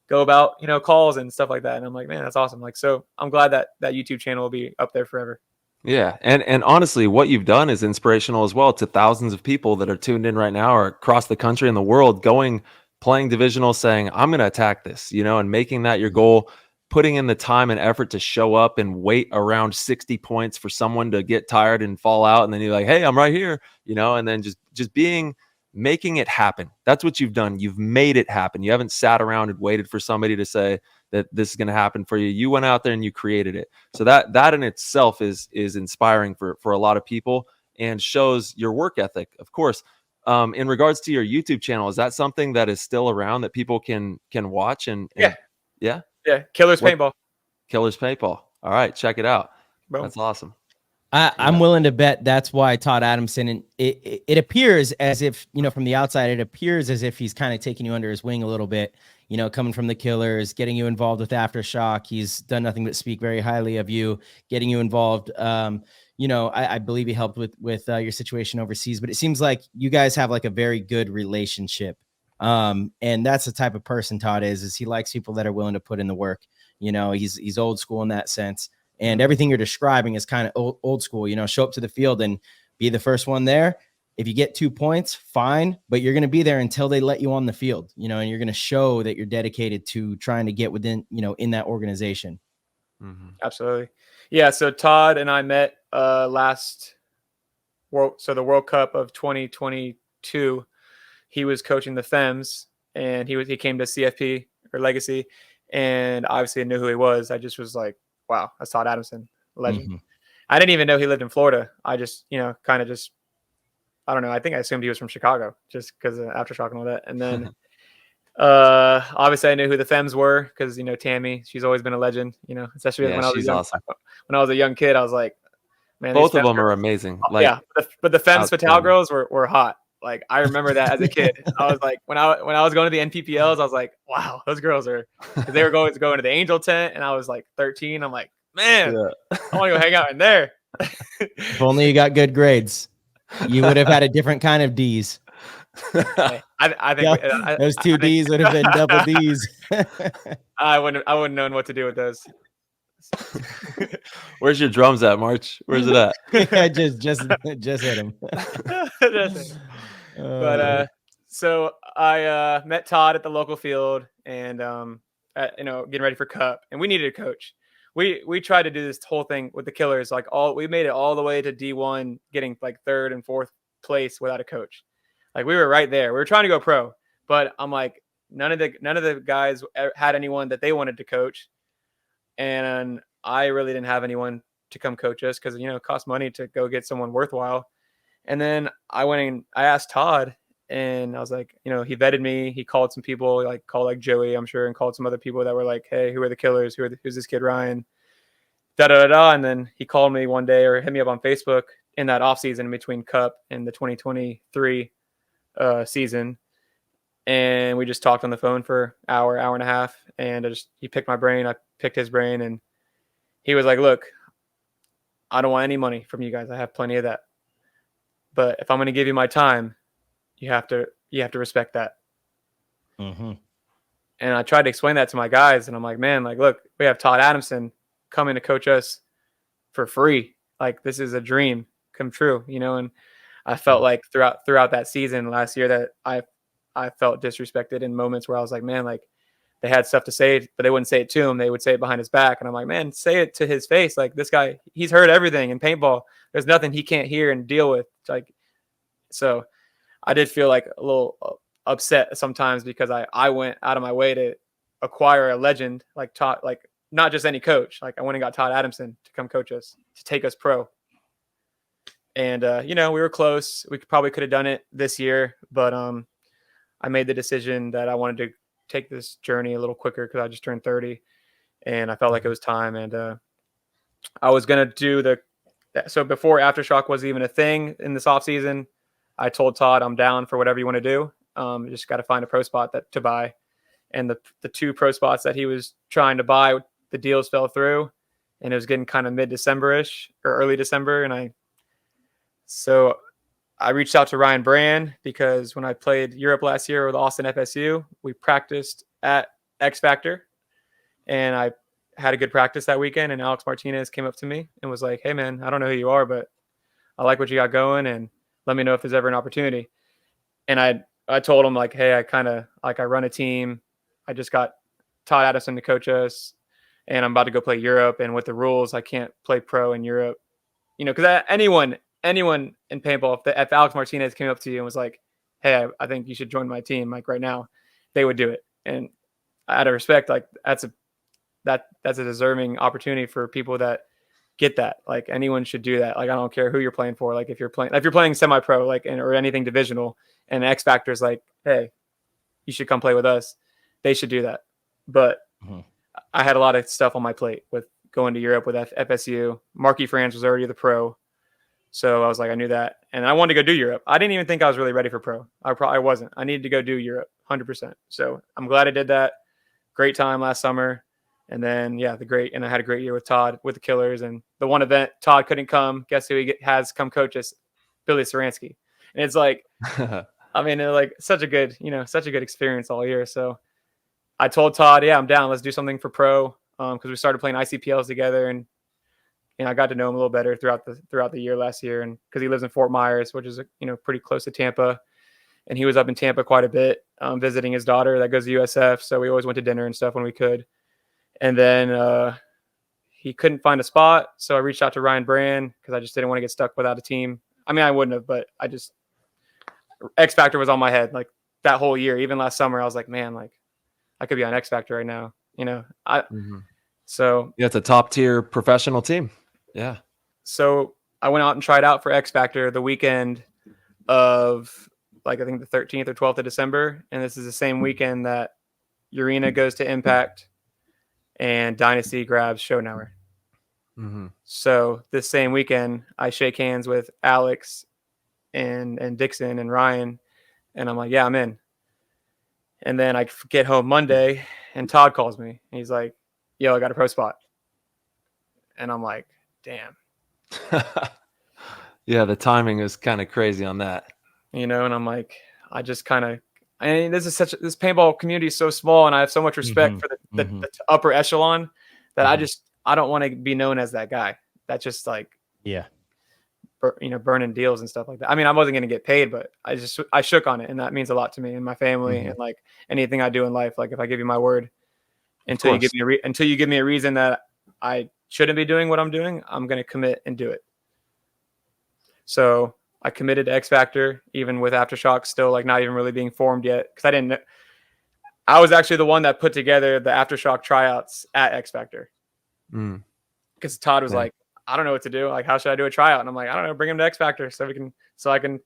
go about, calls and stuff like that. And I'm like, man, that's awesome. Like, so I'm glad that YouTube channel will be up there forever. Yeah. And honestly, what you've done is inspirational as well to thousands of people that are tuned in right now or across the country and the world playing divisional, saying, I'm going to attack this, and making that your goal, putting in the time and effort to show up and wait around 60 points for someone to get tired and fall out. And then you're like, hey, I'm right here, and then just making it happen. That's what you've done. You've made it happen. You haven't sat around and waited for somebody to say that this is going to happen for you. You went out there and you created it. So that in itself is inspiring for a lot of people and shows your work ethic. Of course, in regards to your YouTube channel, is that something that is still around that people can watch? Yeah. Killers Paintball. Killers Paintball. All right, check it out. Boom. That's awesome. I'm willing to bet that's why Todd Adamson, and it appears as if, from the outside, it appears as if he's kind of taking you under his wing a little bit, coming from the Killers, getting you involved with Aftershock. He's done nothing but speak very highly of you, getting you involved. I believe he helped with your situation overseas, but it seems like you guys have like a very good relationship. And that's the type of person Todd is he likes people that are willing to put in the work. He's old school in that sense. And everything you're describing is kind of old school, show up to the field and be the first one there. If you get 2 points, fine, but you're going to be there until they let you on the field, and you're going to show that you're dedicated to trying to get within, in that organization. Mm-hmm. Absolutely. Yeah. So Todd and I met the World Cup of 2022. He was coaching the Fems and he came to CFP or Legacy, and obviously I knew who he was. I just was like, wow, that's Todd Adamson, legend. Mm-hmm. I didn't even know he lived in Florida. I just, I don't know. I think I assumed he was from Chicago just because of Aftershock and all that. And then obviously I knew who the Fems were because, Tammy, she's always been a legend, especially when I was awesome. When I was a young kid, I was like, man, both of them are amazing. Like, yeah, but the Fems Fatale girls were hot. Like, I remember that as a kid. I was like, when I was going to the NPPLs, I was like, wow, those girls are, because they were going to the Angel tent, and I was like 13. I'm like, man, I want to go hang out in there. If only you got good grades, you would have had a different kind of D's. I think those two D's would have been double D's. I wouldn't known what to do with those. Where's your drums at, March? Where's it at? just hit him. But so I met Todd at the local field, and getting ready for Cup, and we needed a coach. We tried to do this whole thing with the Killers, like we made it all the way to D1, getting like 3rd and 4th place without a coach. Like, we were right there. We were trying to go pro, but I'm like, none of the guys had anyone that they wanted to coach. And I really didn't have anyone to come coach us because, it costs money to go get someone worthwhile. And then I went and I asked Todd, and I was like, he vetted me. He called some people, called Joey, I'm sure, and called some other people that were like, hey, who are the Killers? Who's this kid, Ryan? Da-da-da-da. And then he called me one day or hit me up on Facebook in that offseason in between Cup and the 2023 season. And we just talked on the phone for hour and a half. And he picked my brain. I picked his brain. And he was like, look, I don't want any money from you guys. I have plenty of that. But if I'm going to give you my time, you have to respect that. Mm-hmm. And I tried to explain that to my guys, and I'm like, man, like, look, we have Todd Adamson coming to coach us for free. Like, this is a dream come true, you know? And I felt like throughout that season last year that I felt disrespected in moments where I was like, man, like, they had stuff to say, but they wouldn't say it to him. They would say it behind his back. And I'm like, man, say it to his face. Like, this guy, he's heard everything in paintball. There's nothing he can't hear and deal with. Like, so I did feel like a little upset sometimes because I went out of my way to acquire a legend like Todd, like not just any coach. Like, I went and got Todd Adamson to come coach us, to take us pro. And, you know, we were close. We probably could have done it this year, but I made the decision that I wanted to take this journey a little quicker because I just turned 30 and I felt like it was time. And I was going to do so before Aftershock was even a thing in this off season, I told Todd, I'm down for whatever you want to do. You just got to find a pro spot to buy. And the 2 pro spots that he was trying to buy, the deals fell through, and it was getting kind of mid-December-ish or early December. And so I reached out to Ryan Brand because when I played Europe last year with Austin FSU, we practiced at X Factor, and I had a good practice that weekend. And Alex Martinez came up to me and was like, hey man, I don't know who you are, but I like what you got going, and let me know if there's ever an opportunity. And I told him like, hey, I run a team. I just got Todd Addison to coach us, and I'm about to go play Europe. And with the rules, I can't play pro in Europe, you know, because anyone in paintball, if Alex Martinez came up to you and was like, hey, I think you should join my team, like right now, they would do it. And out of respect, like that's a deserving opportunity for people that get that. Like, anyone should do that. Like, I don't care who you're playing for. Like, if you're playing semi-pro, like, or anything divisional, and X Factor is like, hey, you should come play with us, they should do that. But I had a lot of stuff on my plate with going to Europe with FSU. Marky Franz was already the pro. So I was like, I knew that. And I wanted to go do Europe. I didn't even think I was really ready for pro. I wasn't. I needed to go do Europe 100%. So I'm glad I did that. Great time last summer. And then, yeah, and I had a great year with Todd, with the Killers. And the one event, Todd couldn't come. Guess who has come coach us? Billy Saransky. And it's like, I mean, like such a good experience all year. So I told Todd, yeah, I'm down. Let's do something for pro. Because we started playing ICPLs together, and I got to know him a little better throughout the year last year. And because he lives in Fort Myers, which is, pretty close to Tampa. And he was up in Tampa quite a bit, visiting his daughter that goes to USF. So we always went to dinner and stuff when we could. And then he couldn't find a spot. So I reached out to Ryan Brand because I just didn't want to get stuck without a team. I mean, I wouldn't have, but X Factor was on my head like that whole year. Even last summer, I was like, man, like I could be on X Factor right now. So yeah, it's a top tier professional team. Yeah. So I went out and tried out for X Factor the weekend of like, I think the 13th or 12th of December. And this is the same weekend that Urena goes to Impact and Dynasty grabs Schoenauer. So this same weekend, I shake hands with Alex and Dixon and Ryan, and I'm like, yeah, I'm in. And then I get home Monday, and Todd calls me. And he's like, yo, I got a pro spot. And I'm like, damn. Yeah, the timing is kind of crazy on that. And I'm like, this paintball community is so small, and I have so much respect for the upper echelon that I don't want to be known as that guy. That's just like, burning deals and stuff like that. I mean, I wasn't going to get paid, but I shook on it, and that means a lot to me and my family, and like anything I do in life. Like if I give you my word, until you give me a reason that I shouldn't be doing what I'm doing, I'm going to commit and do it. So I committed to X Factor, even with Aftershock still like not even really being formed yet, because I didn't know. I was actually the one that put together the Aftershock tryouts at X Factor, because Todd was like, I don't know what to do. Like, how should I do a tryout? And I'm like, I don't know, bring him to X Factor so I can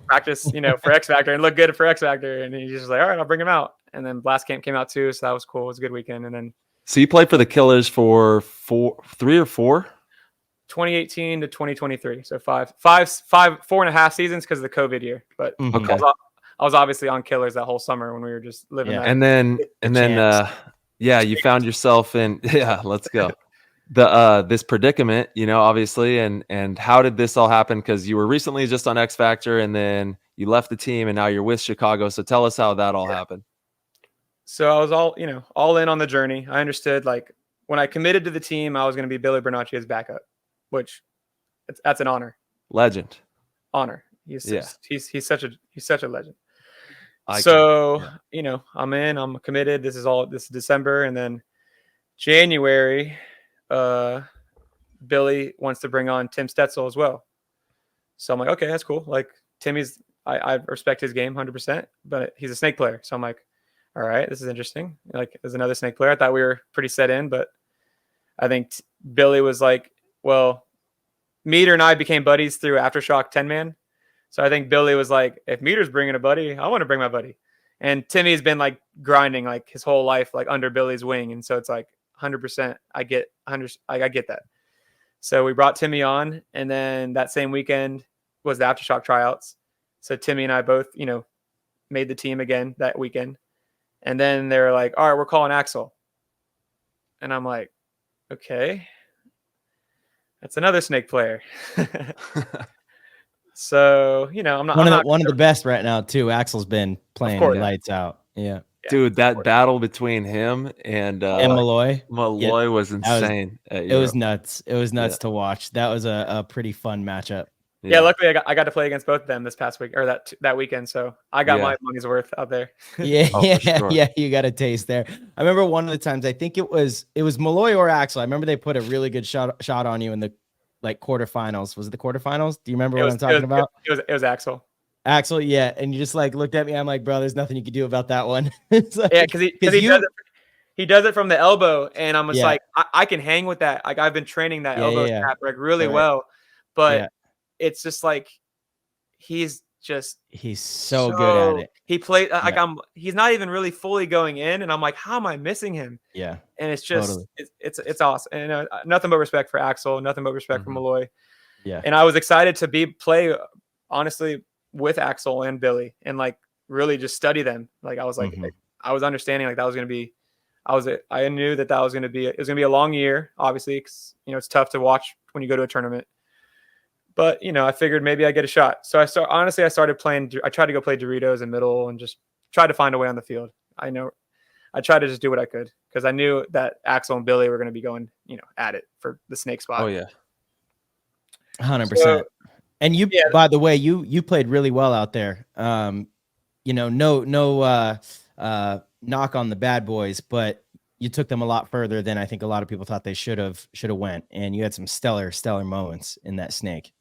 practice, for X Factor and look good for X Factor. And he's just like, all right, I'll bring him out. And then Blast Camp came out too, so that was cool. It was a good weekend. And then so you played for the Killers for 3 or 4? 2018 to 2023. So 4.5 seasons because of the COVID year. But I was obviously on Killers that whole summer when we were just living that. And then you found yourself in let's go. This predicament, obviously, and how did this all happen? Because you were recently just on X Factor, and then you left the team, and now you're with Chicago. So tell us how that all happened. So I was all in on the journey. I understood, like, when I committed to the team, I was going to be Billy Bernacchi's backup, which that's an Legend. honor. He's Yeah. he's such a legend. Icon. So, Yeah. I'm committed. This is December. And then January, Billy wants to bring on Tim Stetzel as well. So I'm like, okay, that's cool. Like, I respect his game 100%, but he's a snake player. So I'm like, all right, this is interesting. Like, there's another snake player. I thought we were pretty set in, but I think Billy was like, well, Meter and I became buddies through Aftershock 10-man. So I think Billy was like, if Meter's bringing a buddy, I want to bring my buddy. And Timmy's been like grinding like his whole life, like under Billy's wing. And so it's like 100%. I get that. So we brought Timmy on, and then that same weekend was the Aftershock tryouts. So Timmy and I both, made the team again that weekend. And then they were like, all right, we're calling Axel. And I'm like, okay, that's another snake player. So, I'm not one of the best right now too. Axel's been playing lights out. Yeah. Dude, that battle between him and Malloy was insane. It was nuts. It was nuts to watch. That was a pretty fun matchup. Yeah, luckily I got to play against both of them this past week, or that weekend. So I got my money's worth out there. Yeah, sure. yeah, you got a taste there. I remember one of the times, I think it was Malloy or Axel. I remember they put a really good shot on you in the quarterfinals. Was it the quarterfinals? Do you remember what I'm talking about? It was Axel. Axel, yeah, and you just like looked at me. I'm like, bro, there's nothing you can do about that one. Like, yeah, because he does it from the elbow, and I'm just like, I can hang with that. Like, I've been training that elbow tap like really well, but it's just like he's so good at it. He played like he's not even really fully going in, and I'm like, how am I missing him? Yeah, and it's just it's awesome, and nothing but respect for Axel, nothing but respect for Malloy. Yeah, and I was excited to play honestly with Axel and Billy, and like really just study them. Like I was like, I was understanding like that was going to be, I knew that was going to be, it was going to be a long year, obviously, because it's tough to watch when you go to a tournament. But I figured maybe I get a shot. So I started playing. I tried to go play Doritos in middle and just tried to find a way on the field. I tried to just do what I could because I knew that Axel and Billy were going to be going, at it for the snake spot. Oh yeah, 100%. And you, by the way, you played really well out there. No knock on the bad boys, but you took them a lot further than I think a lot of people thought they should have went. And you had some stellar moments in that snake.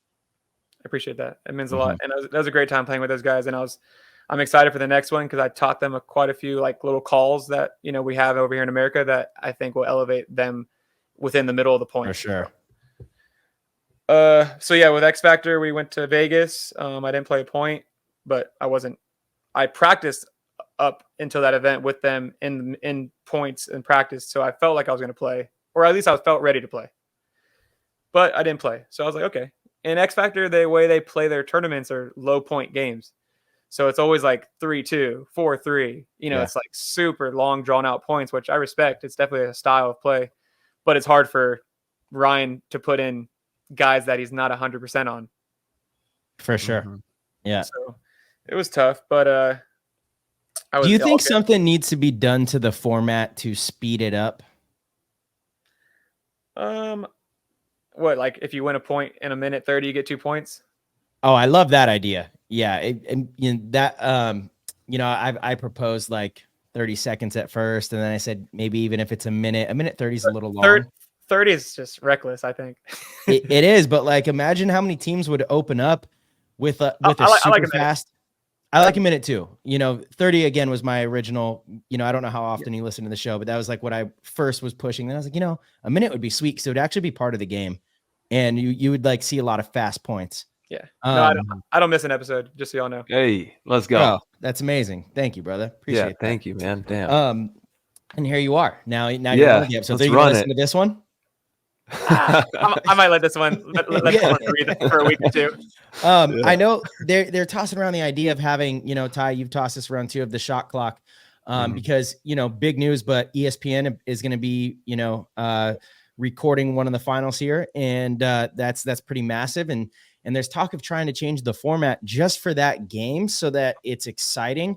I appreciate that. It means a lot. And that was a great time playing with those guys. And I'm excited for the next one because I taught them quite a few like little calls that, we have over here in America that I think will elevate them within the middle of the point. For sure. So yeah, with X Factor, we went to Vegas. I didn't play a point, but I practiced up until that event with them in points and practice. So I felt like I was going to play, or at least I felt ready to play, but I didn't play. So I was like, okay. In X Factor, the way they play their tournaments are low point games. So it's always like 3-2, 4-3, It's like super long drawn out points, which I respect. It's definitely a style of play, but it's hard for Ryan to put in guys that he's not 100% on. For sure. Yeah. So it was tough, but do you think something needs to be done to the format to speed it up? What, like if you win a point in a minute 30, you get 2 points? Oh, I love that idea. Yeah. I proposed like 30 seconds at first. And then I said, maybe even if it's a minute 30 is a little long. 30 is just reckless, I think. it is, but like imagine how many teams would open up with a super fast. I like a minute too. 30 again was my original. I don't know how often you listen to the show, but that was like what I first was pushing. Then I was like, a minute would be sweet, so it would actually be part of the game, and you would like see a lot of fast points. Yeah. No, I don't miss an episode. Just so y'all know. Hey, let's go. Oh, that's amazing. Thank you, brother. Appreciate that. Thank you, man. Damn. And here you are now. You're on the episode. Let's so you run listen to this one. I might let this one read it for a week or two. I know they're tossing around the idea of having, Ty, you've tossed this around too, of the shot clock, because big news, but ESPN is going to be recording one of the finals here, and that's pretty massive, and there's talk of trying to change the format just for that game so that it's exciting.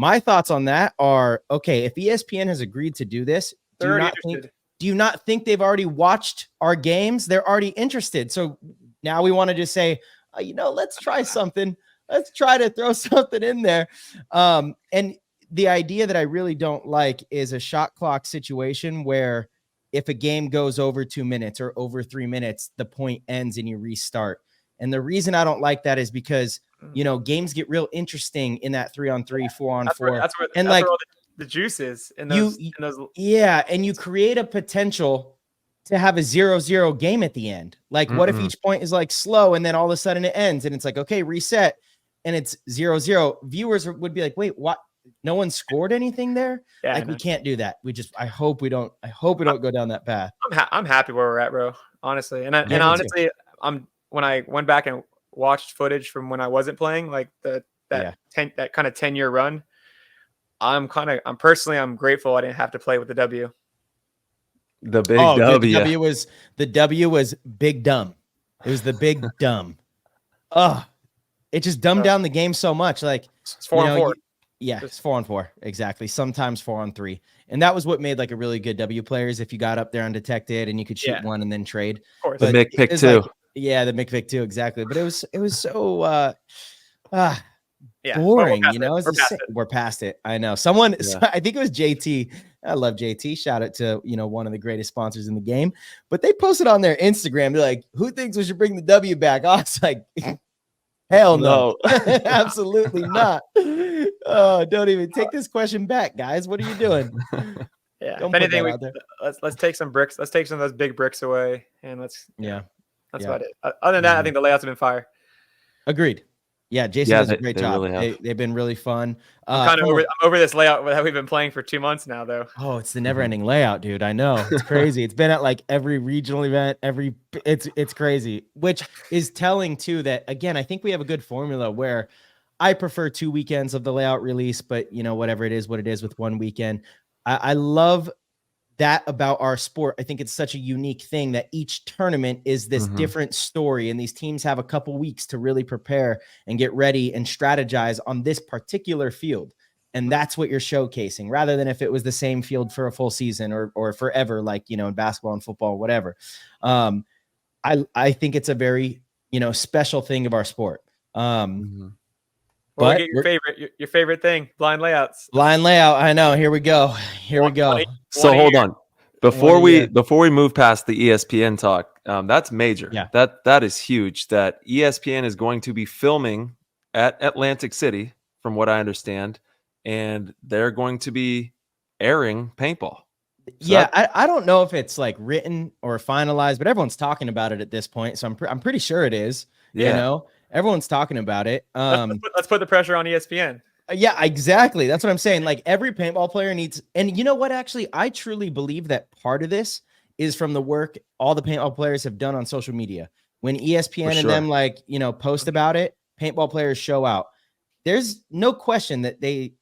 My thoughts on that are, okay, if ESPN has agreed to do this, They're already interested. do you not think they've already watched our games? They're already interested. So now we want to just say, let's try something. Let's try to throw something in there. And the idea that I really don't like is a shot clock situation where if a game goes over 2 minutes or over 3 minutes, the point ends and you restart. And the reason I don't like that is because, games get real interesting in that 3-on-3, 4-on-4. That's where all the juice is in those. Yeah. And you create a potential to have a 0-0 game at the end. Like, what if each point is like slow and then all of a sudden it ends and it's like, okay, reset and it's 0-0. Viewers would be like, wait, what? No one scored anything there. Yeah, we can't do that. I hope we don't go down that path. I'm happy where we're at, bro. Honestly. And honestly, when I went back and watched footage from when I wasn't playing, like that kind of 10-year run, I'm grateful I didn't have to play with the W. The big W. The W was big dumb. It was the big dumb. It just dumbed down the game so much. Like, it's 4-on-4. It's 4-on-4. Exactly. Sometimes 4-on-3. And that was what made like a really good W players. If you got up there undetected and you could shoot one and then trade. Of course. The Mick pick too. The Mick pick too. Exactly. But it was so boring. We're past it. I know. I think it was JT. I love JT. Shout out to, one of the greatest sponsors in the game. But they posted on their Instagram. They're like, who thinks we should bring the W back? I was like, hell no. Absolutely not. Don't even take this question back, guys. What are you doing? Yeah. If anything, let's take some bricks. Let's take some of those big bricks away, and that's about it. Other than that, I think the layouts have been fire. Agreed. Yeah, Jason does a great job. Really they've been really fun. I'm over this layout that we've been playing for 2 months now, though. Oh, it's the never-ending layout, dude. I know. It's crazy. It's been at like every regional event, it's crazy, which is telling too that, again, I think we have a good formula where I prefer 2 weekends of the layout release, but whatever it is, what it is with 1 weekend. I love that about our sport. I think it's such a unique thing that each tournament is this different story, and these teams have a couple weeks to really prepare and get ready and strategize on this particular field. And that's what you're showcasing, rather than if it was the same field for a full season or forever, like, in basketball and football, whatever. I think it's a very, special thing of our sport. Well, get your favorite thing, blind layouts. Blind layout. I know. Here we go. So hold on. Before we move past the ESPN talk, that's major. Yeah. That is huge. That ESPN is going to be filming at Atlantic City, from what I understand, and they're going to be airing paintball. So I don't know if it's like written or finalized, but everyone's talking about it at this point. So I'm pretty sure it is. Yeah. Everyone's talking about it. Let's put the pressure on ESPN. Yeah, exactly. That's what I'm saying. Like, every paintball player needs, and you know what? Actually, I truly believe that part of this is from the work all the paintball players have done on social media. When ESPN and them post about it, paintball players show out. There's no question that they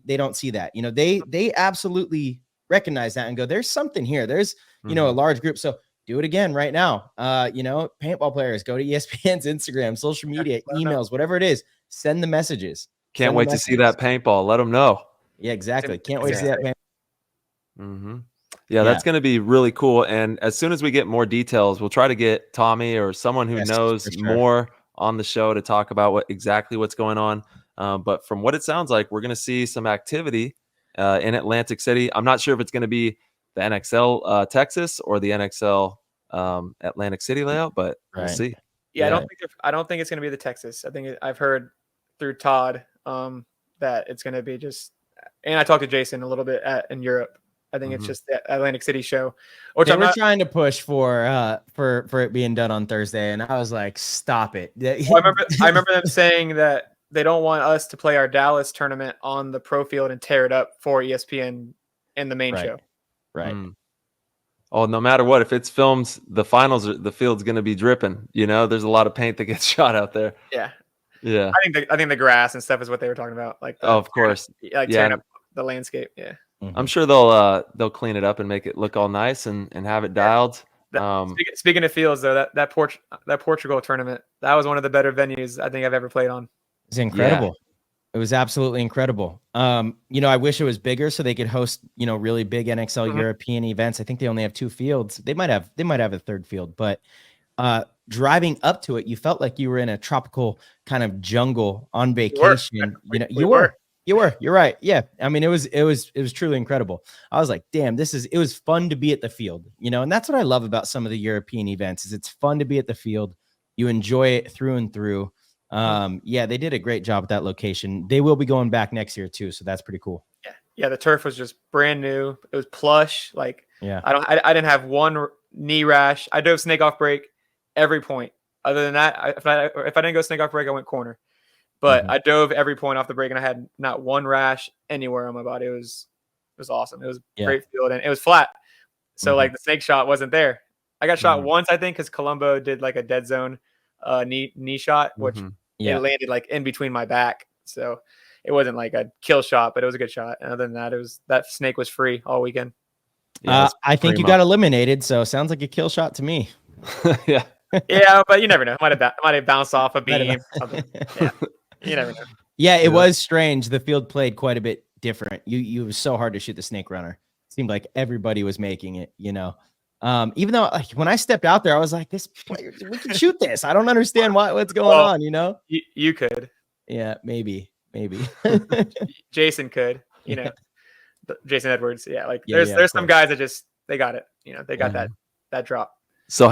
don't see that. They absolutely recognize that and go, there's something here. There's a large group. So do it again right now. Paintball players, go to ESPN's Instagram, social media, emails, whatever it is, send the messages. Can't wait to see that paintball. Let them know. Yeah, exactly. Can't wait to see that paintball. Yeah, that's going to be really cool. And as soon as we get more details, we'll try to get Tommy or someone who knows more on the show to talk about what's going on. But from what it sounds like, we're going to see some activity in Atlantic City. I'm not sure if it's going to be the NXL Texas or the NXL Atlantic City layout, but we'll see. Yeah, I don't think it's going to be the Texas. I think I've heard through Todd that it's going to be just, and I talked to Jason a little bit in Europe. I think it's just the Atlantic City show. Which they were trying to push for it being done on Thursday, and I was like, "Stop it!" Well, I remember them saying that they don't want us to play our Dallas tournament on the pro field and tear it up for ESPN in the main show. Right. Oh, no matter what, if it's filmed, the field's going to be dripping. There's a lot of paint that gets shot out there. Yeah. Yeah. I think the grass and stuff is what they were talking about. Like, of course, tearing up the landscape. Yeah. I'm sure they'll clean it up and make it look all nice and have it dialed. Speaking of fields, though, that Portugal tournament, that was one of the better venues I think I've ever played on. It's incredible. It was absolutely incredible. I wish it was bigger so they could host, really big NXL European events. I think they only have 2 fields. They might have a third field, but driving up to it, you felt like you were in a tropical kind of jungle on vacation. You're right. Yeah. I mean, it was truly incredible. I was like, damn, it was fun to be at the field, and that's what I love about some of the European events is it's fun to be at the field. You enjoy it through and through. Yeah, they did a great job at that location. They will be going back next year too. So that's pretty cool. Yeah. The turf was just brand new. It was plush. Like, yeah, I didn't have one knee rash. I dove snake off break every point. Other than that, if I didn't go snake off break, I went corner. But I dove every point off the break, and I had not one rash anywhere on my body. It was awesome. It was a great field, and it was flat. So like the snake shot wasn't there. I got shot once, I think, because Colombo did like a dead zone knee shot, which it landed like in between my back. So it wasn't like a kill shot, but it was a good shot. And other than that, that snake was free all weekend. I think you got eliminated, so sounds like a kill shot to me. Yeah, but you never know. Might have bounced off a beam. Yeah, you never know. Yeah, it was strange. The field played quite a bit different. It was so hard to shoot the snake runner. It seemed like everybody was making it. Even though like when I stepped out there, I was like, we can shoot this. I don't understand what's going on. You could. Yeah, maybe. Jason could. Jason Edwards. Yeah, like there's some guys that they got it. They got that drop. So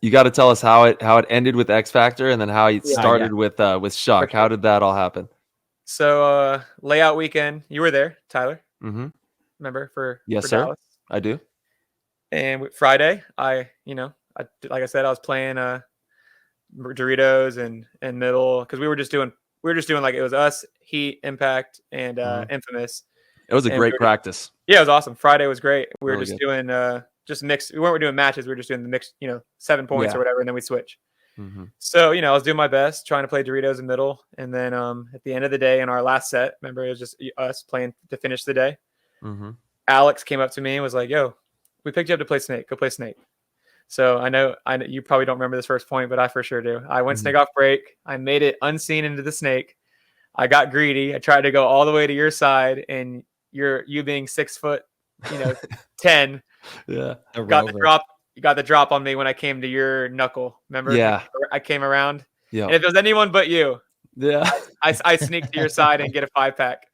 you got to tell us how it ended with X Factor and then how it started with Shock. How did that all happen? So layout weekend, you were there, Tyler. Mm-hmm. Remember for sir, Dallas? I do. And Friday, like I said, I was playing Doritos and middle because we were just doing like it was us, Heat, Impact, and Infamous. It was a great practice. Yeah, it was awesome. Friday was great. We were really just doing just mix. We weren't doing matches. We were just doing the mix, 7 points or whatever, and then we switch. Mm-hmm. So, I was doing my best trying to play Doritos in middle. And then at the end of the day in our last set, remember, it was just us playing to finish the day. Mm-hmm. Alex came up to me and was like, yo, we picked you up to play Snake. Go play Snake. So I know you probably don't remember this first point, but I for sure do. I went Snake off break. I made it unseen into the Snake. I got greedy. I tried to go all the way to your side, and you being 6 foot, 10. Yeah. Got the drop. You got the drop on me when I came to your knuckle. Remember? Yeah. I came around. Yeah. And if it was anyone but you, yeah, I sneaked to your side and get a 5-pack.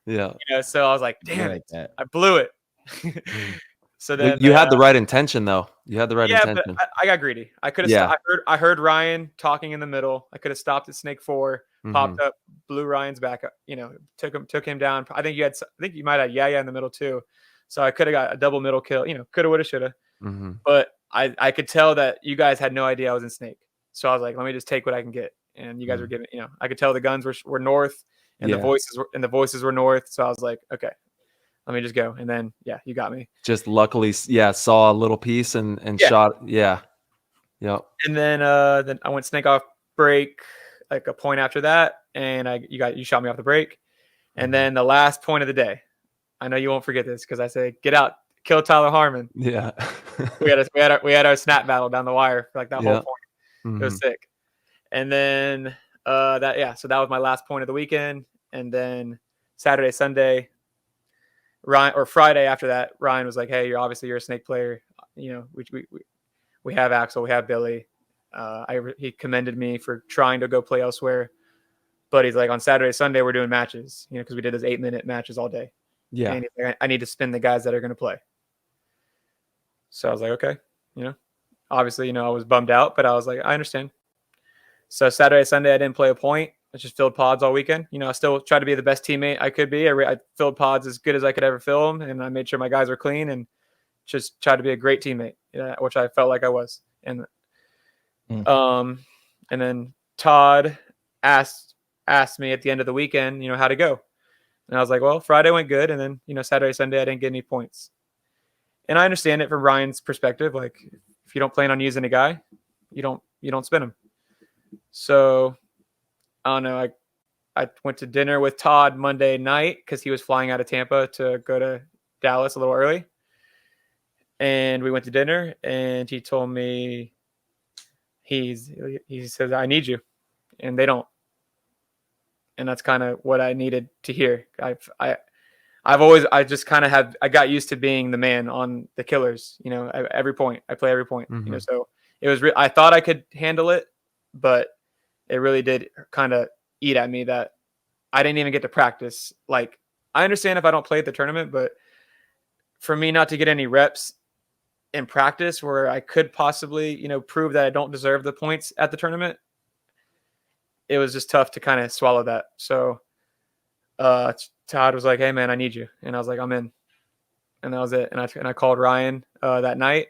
Yeah. So I was like, damn it. I blew it. So then you had the right intention though. You had the right intention. But I got greedy. I could have I heard Ryan talking in the middle. I could have stopped at Snake 4, popped up, blew Ryan's back up, took him down. I think you might have Yaya in the middle too. So I could have got a double middle kill, coulda, woulda, shoulda. Mm-hmm. But I could tell that you guys had no idea I was in Snake. So I was like, let me just take what I can get. And you guys were giving, I could tell the guns were north and the voices were north. So I was like, okay, let me just go. And then, you got me. Just luckily, saw a little piece and shot. Yeah. Yep. And then I went Snake off break, like a point after that. And you shot me off the break. And then the last point of the day, I know you won't forget this because I said, get out, kill Tyler Harmon. Yeah. we had our snap battle down the wire for like that whole point. Mm-hmm. It was sick. And then so that was my last point of the weekend. And then Saturday, Sunday, Friday after that, Ryan was like, hey, you're a Snake player. We have Axel, we have Billy. He commended me for trying to go play elsewhere. But he's like, on Saturday, Sunday, we're doing matches, because we did those 8-minute matches all day. Yeah. And he's like, I need to spin the guys that are going to play. So I was like, okay, obviously, I was bummed out, but I was like, I understand. So Saturday, Sunday, I didn't play a point. I just filled pods all weekend. I still tried to be the best teammate I could be. I filled pods as good as I could ever fill them, and I made sure my guys were clean and just tried to be a great teammate, which I felt like I was. And and then Todd asked me at the end of the weekend, how to go. And I was like, well, Friday went good. And then, Saturday, Sunday, I didn't get any points. And I understand it from Ryan's perspective. Like, if you don't plan on using a guy, you don't spin him. So I don't know. I went to dinner with Todd Monday night because he was flying out of Tampa to go to Dallas a little early. And we went to dinner, and he told me he says, I need you. And they don't. and that's kind of what I needed to hear. I got used to being the man on the Killers. You know, at every point I play every point. You know, so it was. I thought I could handle it, but it really did kind of eat at me that I didn't even get to practice. Like, I understand if I don't play at the tournament, but for me not to get any reps in practice where I could possibly, you know, prove that I don't deserve the points at the tournament, it was just tough to kind of swallow that. So Todd was like, "Hey man, I need you." And I was like, "I'm in." And that was it. And I called Ryan that night,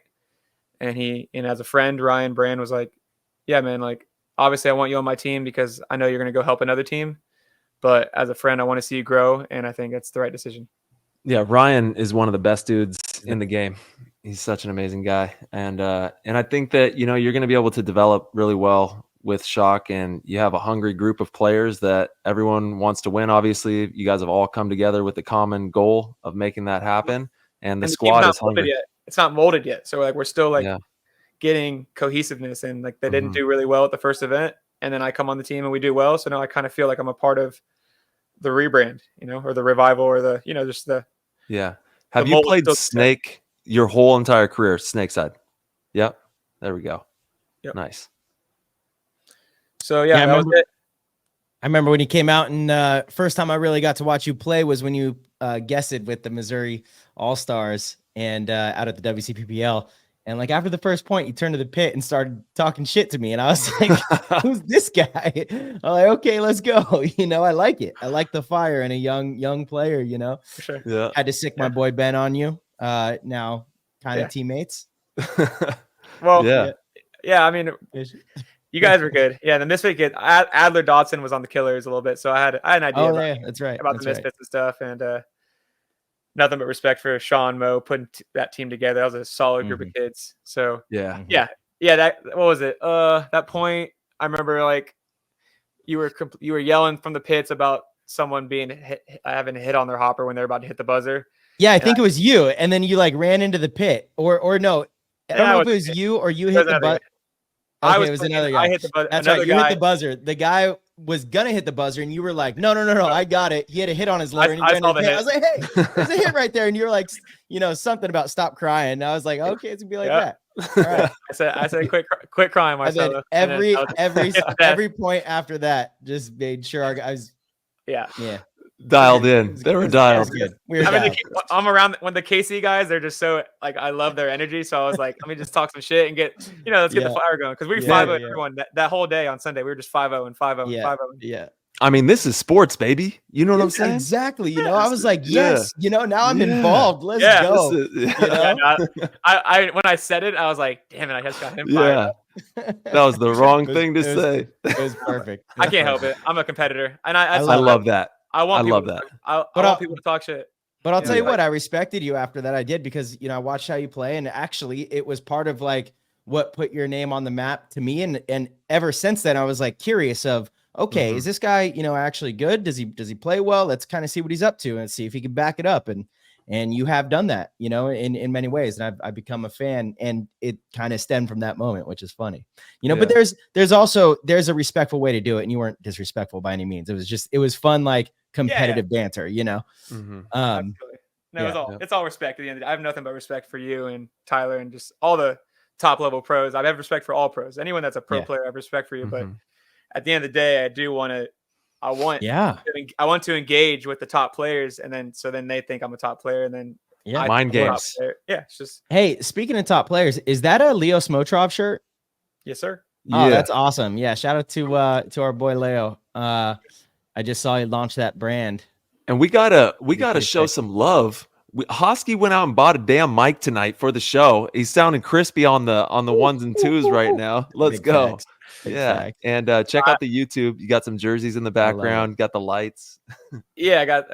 and as a friend, Ryan Brand was like, "Yeah, man, like, obviously I want you on my team because I know you're going to go help another team. But as a friend, I want to see you grow. And I think it's the right decision." Yeah. Ryan is one of the best dudes in the game. He's such an amazing guy. And I think that, you know, you're going to be able to develop really well with Shock, and you have a hungry group of players that everyone wants to win. Obviously, you guys have all come together with the common goal of making that happen. And the squad is hungry. Yet. It's not molded yet. So like, we're still like getting cohesiveness, and like they didn't do really well at the first event. And then I come on the team and we do well. So now I kind of feel like I'm a part of the rebrand, you know, or the revival, or the, you know, just the. Yeah. Have you played Snake your whole entire career? Snake side. Yep. There we go. Yep. Nice. So yeah, that was it. I remember when you came out, and first time I really got to watch you play was when you guested with the Missouri All-Stars and out at the WCPPL. And like after the first point, you turned to the pit and started talking shit to me. And I was like, "Who's this guy?" I'm like, "Okay, let's go." You know, I like it. I like the fire in a young player, you know. For sure. Yeah. Had to sick my boy Ben on you. Now kind of teammates. Well, yeah. I mean, you guys were good. Yeah, the Misfit kid, Adler Dodson was on the Killers a little bit, so I had an idea. That's right. About the Misfits and stuff, and nothing but respect for Sean Moe putting that team together. That was a solid group of kids. So yeah. That, what was it? That point, I remember like you were yelling from the pits about someone having a hit on their hopper when they're about to hit the buzzer. Yeah, I think it was you, and then you like ran into the pit, or no, I don't know if it was you or you hit the buzzer. Okay, it was another guy. I hit the buzzer. That's right. You hit the buzzer. The guy was gonna hit the buzzer, and you were like, "No, I got it." He had a hit on his lower, and he ran into the pit. I was like, "Hey, there's a hit right there," and you were like, you know, something about stop crying. And I was like, "Okay, it's gonna be like that." All right. I said, quit crying, Marcelo. Every point after that, just made sure our guys, dialed in. They were dialed. I'm around when the KC guys, they're just so like, I love their energy. So I was like, let me just talk some shit and get, you know, let's get the fire going. Cause we were 5-0 everyone that whole day on Sunday. We were just 5-0 and 5-0 and 5-0. Yeah. I mean, this is sports, baby. You know what I'm saying? Exactly. You know, I was like, yes, you know, now I'm involved. Let's go. You know? I when I said it, I was like, damn it, I just got him fired up. That was the wrong thing to say. It was perfect. I can't help it. I'm a competitor. And I love that. I want people to talk shit. But I'll tell you what, I respected you after that. I did, because, you know, I watched how you play, and actually it was part of like what put your name on the map to me. And ever since then, I was like curious of, okay, is this guy, you know, actually good? Does he play well? Let's kind of see what he's up to and see if he can back it up. And you have done that, you know, in many ways. And I've become a fan, and it kind of stemmed from that moment, which is funny, you know, but there's a respectful way to do it. And you weren't disrespectful by any means. It was fun, like competitive banter, you know? It's all respect at the end of the day. I have nothing but respect for you and Tyler and just all the top level pros. I have respect for all pros. Anyone that's a pro player, I have respect for you. But at the end of the day, I want to engage with the top players, and then they think I'm a top player, and then mind games. It's just. Hey, speaking of top players, is that a Leo Smotrov shirt? Yes, sir. Oh, that's awesome. Yeah, shout out to our boy Leo. I just saw he launch that brand, and we gotta show some love. Hosky went out and bought a damn mic tonight for the show. He's sounding crispy on the ones and twos right now. Let's go. Facts. And check out the YouTube. You got some jerseys in the background. Got the lights. I got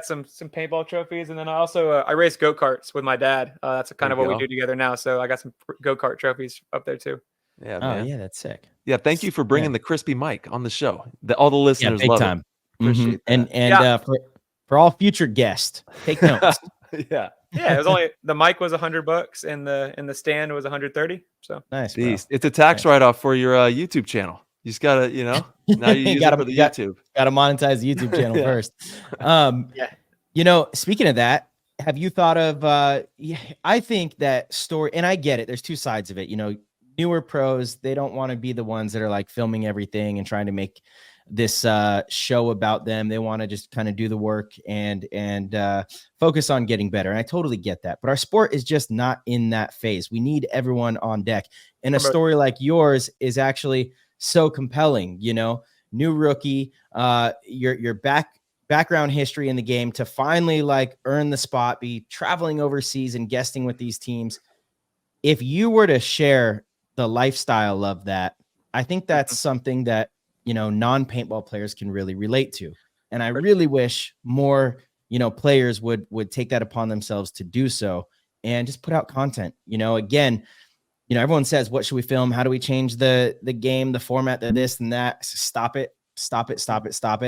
some paintball trophies, and then I also I race go-karts with my dad. That's kind of what we do together now. So I got some go-kart trophies up there too. Yeah, man. Yeah, that's sick. Yeah, thank you for bringing the crispy mic on the show. All the listeners love it. Appreciate that. And for all future guests, take notes. Yeah, it was only the mic was $100 and the stand was $130. So nice. Beast. It's a tax write-off for your YouTube channel. You just gotta, now you use it for the YouTube. Gotta monetize the YouTube channel Yeah. first. Yeah. Speaking of that, have you thought of, I think that story, and I get it. There's two sides of it. Newer pros, they don't want to be the ones that are like filming everything and trying to make this show about them. They want to just kind of do the work and focus on getting better. And I totally get that. But our sport is just not in that phase. We need everyone on deck. And a story like yours is actually so compelling. New rookie, your background history in the game to finally like earn the spot, be traveling overseas and guesting with these teams. If you were to share the lifestyle of that, I think that's something that, non-paintball players can really relate to. And I really wish more, players would take that upon themselves to do so and just put out content. Again, everyone says, what should we film? How do we change the game, the format, the this and that? Stop it.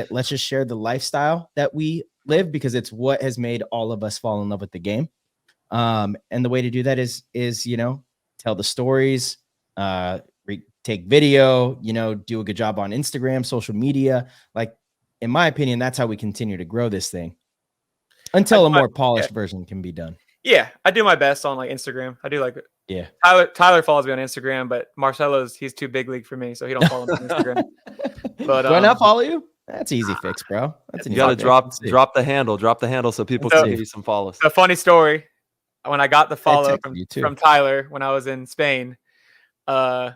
Let's just share the lifestyle that we live, because it's what has made all of us fall in love with the game. And the way to do that is, tell the stories, take video, do a good job on Instagram, social media. Like, in my opinion, that's how we continue to grow this thing until a more polished version can be done. Yeah, I do my best on like Instagram. I do like Yeah. Tyler follows me on Instagram, but Marcelo's he's too big league for me, so he don't follow me on Instagram. But do I not follow you? That's easy fix, bro. That's You got to drop the handle so people can give you some follows. A funny story. When I got the follow from Tyler when I was in Spain, I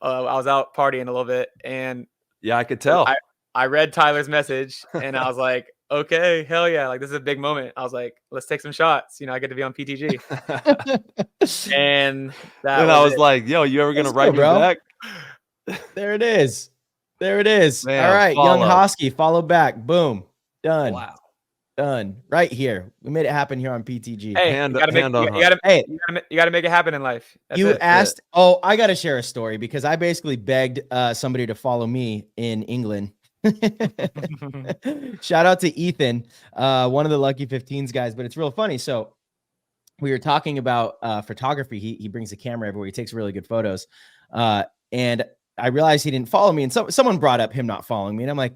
was out partying a little bit, and yeah, I could tell. I read Tyler's message, and I was like, okay, hell yeah, like this is a big moment. I was like, let's take some shots. I get to be on PTG, and I was like, yo, you ever gonna write me back? There it is. Man, all right, follow. Young Hosky, follow back. Boom, done. Wow. Done right here. We made it happen here on PTG. Hey, you gotta make it happen in life. That's asked. Oh, I gotta share a story because I basically begged somebody to follow me in England. Shout out to Ethan, one of the Lucky 15s guys. But it's real funny. So we were talking about photography. He brings a camera everywhere. He takes really good photos. And I realized he didn't follow me. And someone brought up him not following me, and I'm like,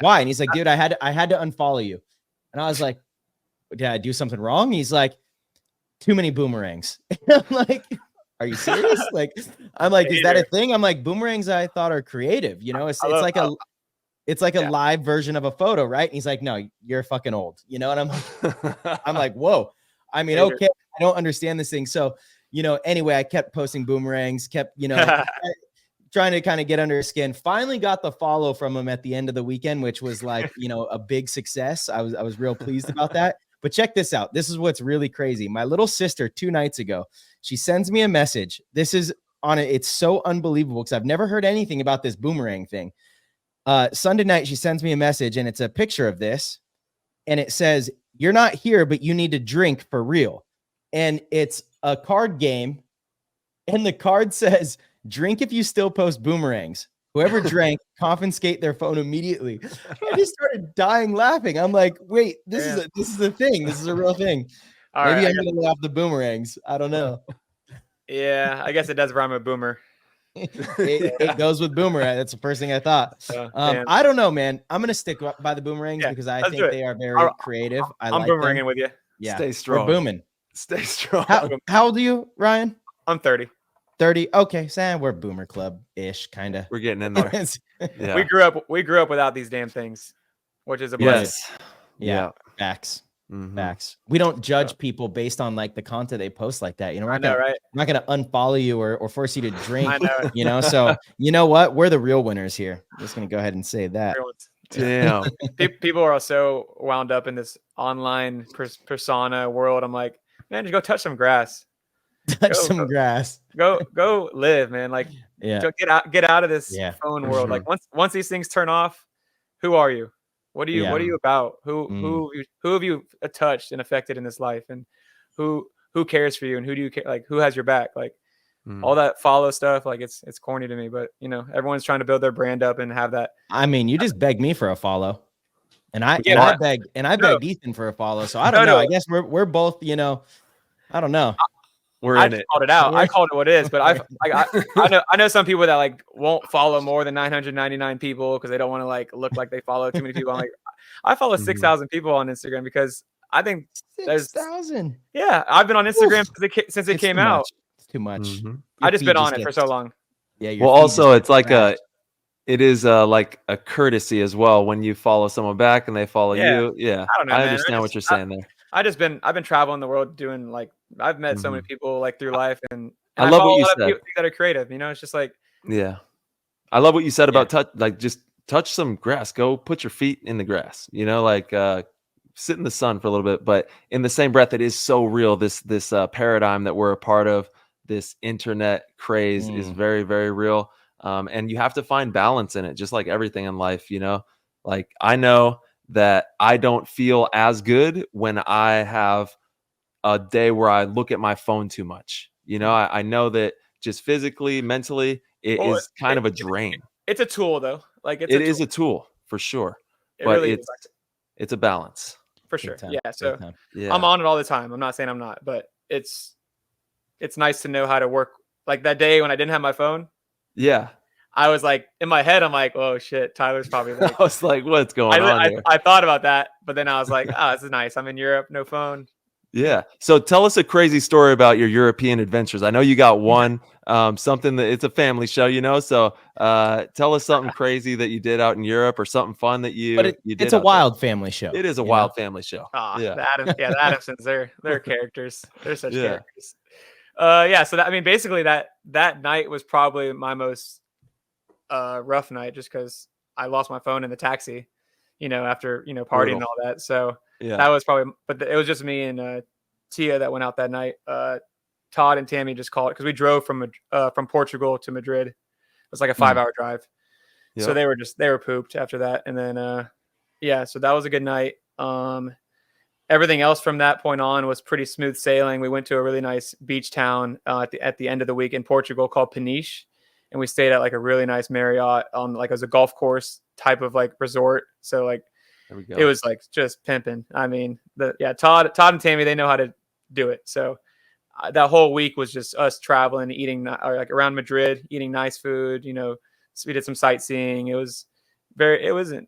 why? And he's like, dude, I had to unfollow you. And I was like, did I do something wrong? He's like, too many boomerangs. I'm like, are you serious? I'm like, is that a thing? I'm like, boomerangs I thought are creative. It's like a live version of a photo, right? And he's like, no, you're fucking old. And I'm like, whoa. I mean, okay, I don't understand this thing. So, anyway, I kept posting boomerangs, kept, trying to kind of get under his skin. Finally got the follow from him at the end of the weekend, which was like, a big success. I was real pleased about that. But check this out. This is what's really crazy. My little sister 2 nights ago, she sends me a message. This is on it. It's so unbelievable because I've never heard anything about this boomerang thing. Sunday night, she sends me a message and it's a picture of this. And it says, you're not here, but you need to drink for real. And it's a card game. And the card says, drink if you still post boomerangs. Whoever drank, confiscate their phone immediately. I just started dying laughing. I'm like, wait, this is a thing. This is a real thing. Maybe I'm gonna lay off the boomerangs. I don't know. Yeah, I guess it does rhyme with boomer. it goes with boomerang. That's the first thing I thought. I don't know, man. I'm gonna stick by the boomerangs because I think they are very creative. I'm like boomeranging with you. Yeah, stay strong. We're booming. Stay strong. How old are you, Ryan? I'm 30. 30. Okay, Sam, we're boomer club-ish, kind of. We're getting in there. Yeah. We grew up without these damn things, which is a blessing. Yes. Yeah. Facts. Mm-hmm. Facts. We don't judge people based on like the content they post like that. We're not gonna unfollow you or force you to drink. I know. So you know what? We're the real winners here. I'm just gonna go ahead and say that. Damn. People are so wound up in this online persona world. I'm like, man, just go touch some grass. Grass. Go live, man. Like, get out of this phone world. Like once these things turn off, who are you? What are you about? Who have you touched and affected in this life? And who cares for you? And who do you care? Like, who has your back? Like all that follow stuff. Like it's corny to me, but everyone's trying to build their brand up and have that. I mean, you just begged me for a follow, and I begged Ethan for a follow. So I don't know. I guess we're both. I don't know. We're I in just it. called it out. I called it what it is, but I know some people that like won't follow more than 999 people because they don't want to like look like they follow too many people. I'm like, I follow 6,000 people on Instagram because I think there's 6,000. yeah. I've been on Instagram since it It's came too out. much. It's too much. Mhm. Your I just feed been on it for gets- so long. Yeah. Your Well, feed also, just it's like gets it is like a courtesy as well when you follow someone back and they follow Yeah. you. Yeah, I don't know, I man. understand what you're saying there. I've been traveling the world doing like I've met so many Mhm. people like through life and I I love follow what a you lot of said. people that are creative. It's just like Yeah, I love what you said Yeah. about just touch some grass. Go put your feet in the grass. Like sit in the sun for a little bit. But in the same breath, it is so real. This paradigm that we're a part of, this internet craze, is very, very real. And you have to find balance in it, just like everything in life. Like I know that I don't feel as good when I have a day where I look at my phone too much. I know that just physically, mentally, it well, is kind of a drain. it's a tool though. Like it's It a tool. is a tool for sure, It but really is it's a balance. for Big sure. time, Yeah. big So time. Yeah. I'm on it all the time. I'm not saying I'm not, but it's nice to know how to work. Like that day when I didn't have my phone, Yeah. I was like in my head, I'm like, oh shit, Tyler's probably like. I was like, what's going on here? I thought about that, but then I was like, oh, this is nice. I'm in Europe, no phone. Yeah. So tell us a crazy story about your European adventures. I know you got one, something that it's a family show. So tell us something crazy that you did out in Europe or something fun that you But did. it's a out wild family show. there. It is a you wild know? family show. The Yeah. Adamsons, they're characters. They're such Yeah. characters. Yeah. So basically that night was probably my most rough night, just because I lost my phone in the taxi, after partying Brutal. and all that. So Yeah. that was probably, but it was just me and Tia that went out that night. Todd and Tammy just called because we drove from Portugal to Madrid. It was like a 5-hour drive. So Yep. they were pooped after that. And then, yeah, so that was a good night. Everything else from that point on was pretty smooth sailing. We went to a really nice beach town at the end of the week in Portugal called Peniche. And we stayed at like a really nice Marriott on like as a golf course type of like resort. So like There we go. it was like just pimping. Todd and Tammy, they know how to do it. So that whole week was just us traveling, eating like around Madrid, eating nice food. So we did some sightseeing. It wasn't.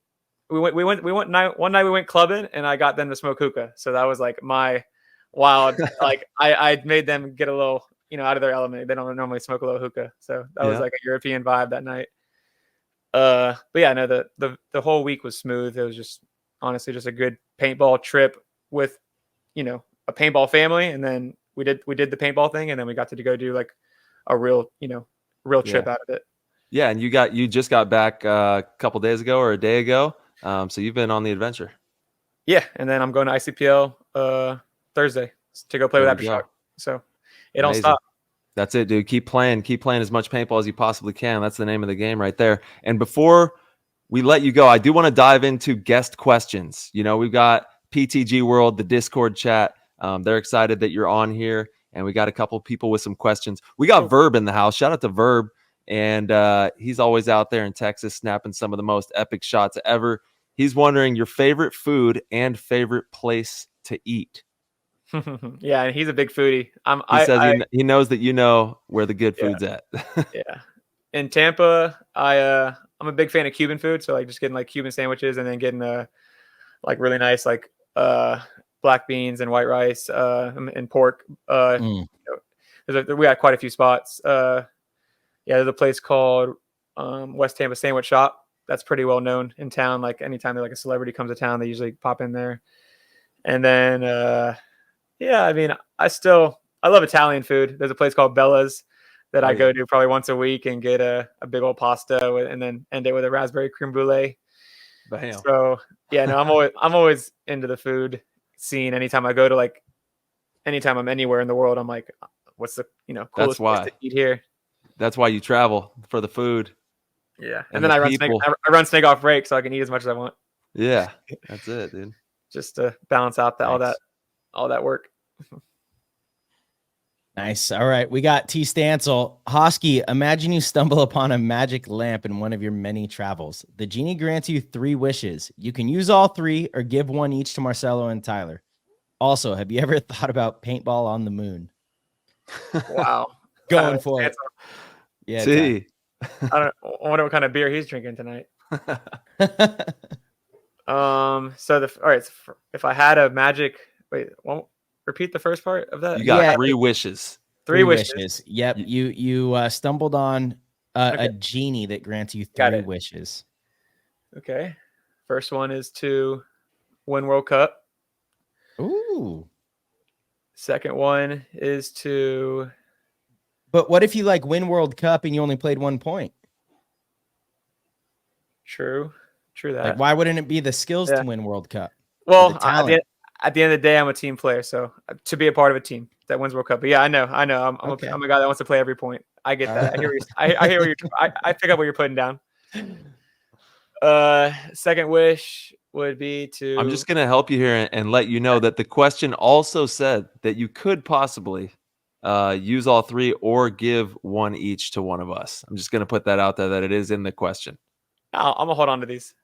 We went one night we went clubbing and I got them to smoke hookah. So that was like my wild. Like I made them get a little out of their element. They don't normally smoke a little hookah. So that was like a European vibe that night. But yeah, no, the whole week was smooth. It was just honestly just a good paintball trip with a paintball family, and then we did the paintball thing, and then we got to go do like a real trip out of it. Yeah, and you just got back a couple days ago or a day ago. So you've been on the adventure. Yeah, and then I'm going to ICPL Thursday to go play There with we go. Aftershock. So it don't Amazing. stop. That's it, dude. Keep playing as much paintball as you possibly can. That's the name of the game right there. And before we let you go, I do want to dive into guest questions. We've got PTG World, the Discord chat. They're excited that you're on here, and we got a couple people with some questions. We got Verb in the house. Shout out to Verb, and he's always out there in Texas snapping some of the most epic shots ever. He's wondering your favorite food and favorite place to eat. Yeah, and he's a big foodie. He says he knows that you know where the good food's at. Yeah. In Tampa, I'm a big fan of Cuban food, so like just getting like Cuban sandwiches and then getting like really nice like black beans and white rice and pork. We got quite a few spots. There's a place called West Tampa Sandwich Shop. That's pretty well known in town. Like anytime like a celebrity comes to town, they usually pop in there. And then I love Italian food. There's a place called Bella's that I go to probably once a week and get a big old pasta and then end it with a raspberry creme brulee. Bam. So yeah, no, I'm always into the food scene. Anytime I go to anytime I'm anywhere in the world, I'm like, what's the coolest place to eat here? That's why you travel, for the food. Yeah, and then I run snake off break so I can eat as much as I want. Yeah, that's it, dude. Just to balance out all that work. Nice. All right. We got T. Stancil. Hosky, imagine you stumble upon a magic lamp in one of your many travels. The genie grants you 3 wishes. You can use all 3 or give one each to Marcelo and Tyler. Also, have you ever thought about paintball on the moon? Wow. Going for it. Yeah. See. I wonder what kind of beer he's drinking tonight. All right. So if I had a magic, wait, won't repeat the first part of that. You got Yeah. 3 wishes. Three wishes. Yep. You stumbled on Okay. a genie that grants you Got 3 it. wishes. Okay. First one is to win World Cup. Ooh. Second one is to But what if you like win World Cup and you only played 1 point? true that. Like, why wouldn't it be the skills Yeah. to win World Cup? Well, the talent. at the end of the day, I'm a team player, so to be a part of a team that wins World Cup. But yeah, I know. I'm Okay. I'm a guy that wants to play every point. I get that. I hear what you're. I pick up what you're putting down. Second wish would be to. I'm just going to help you here and let you know that the question also said that you could possibly use all 3 or give 1 each to one of us. I'm just going to put that out there that it is in the question. I'm gonna hold on to these.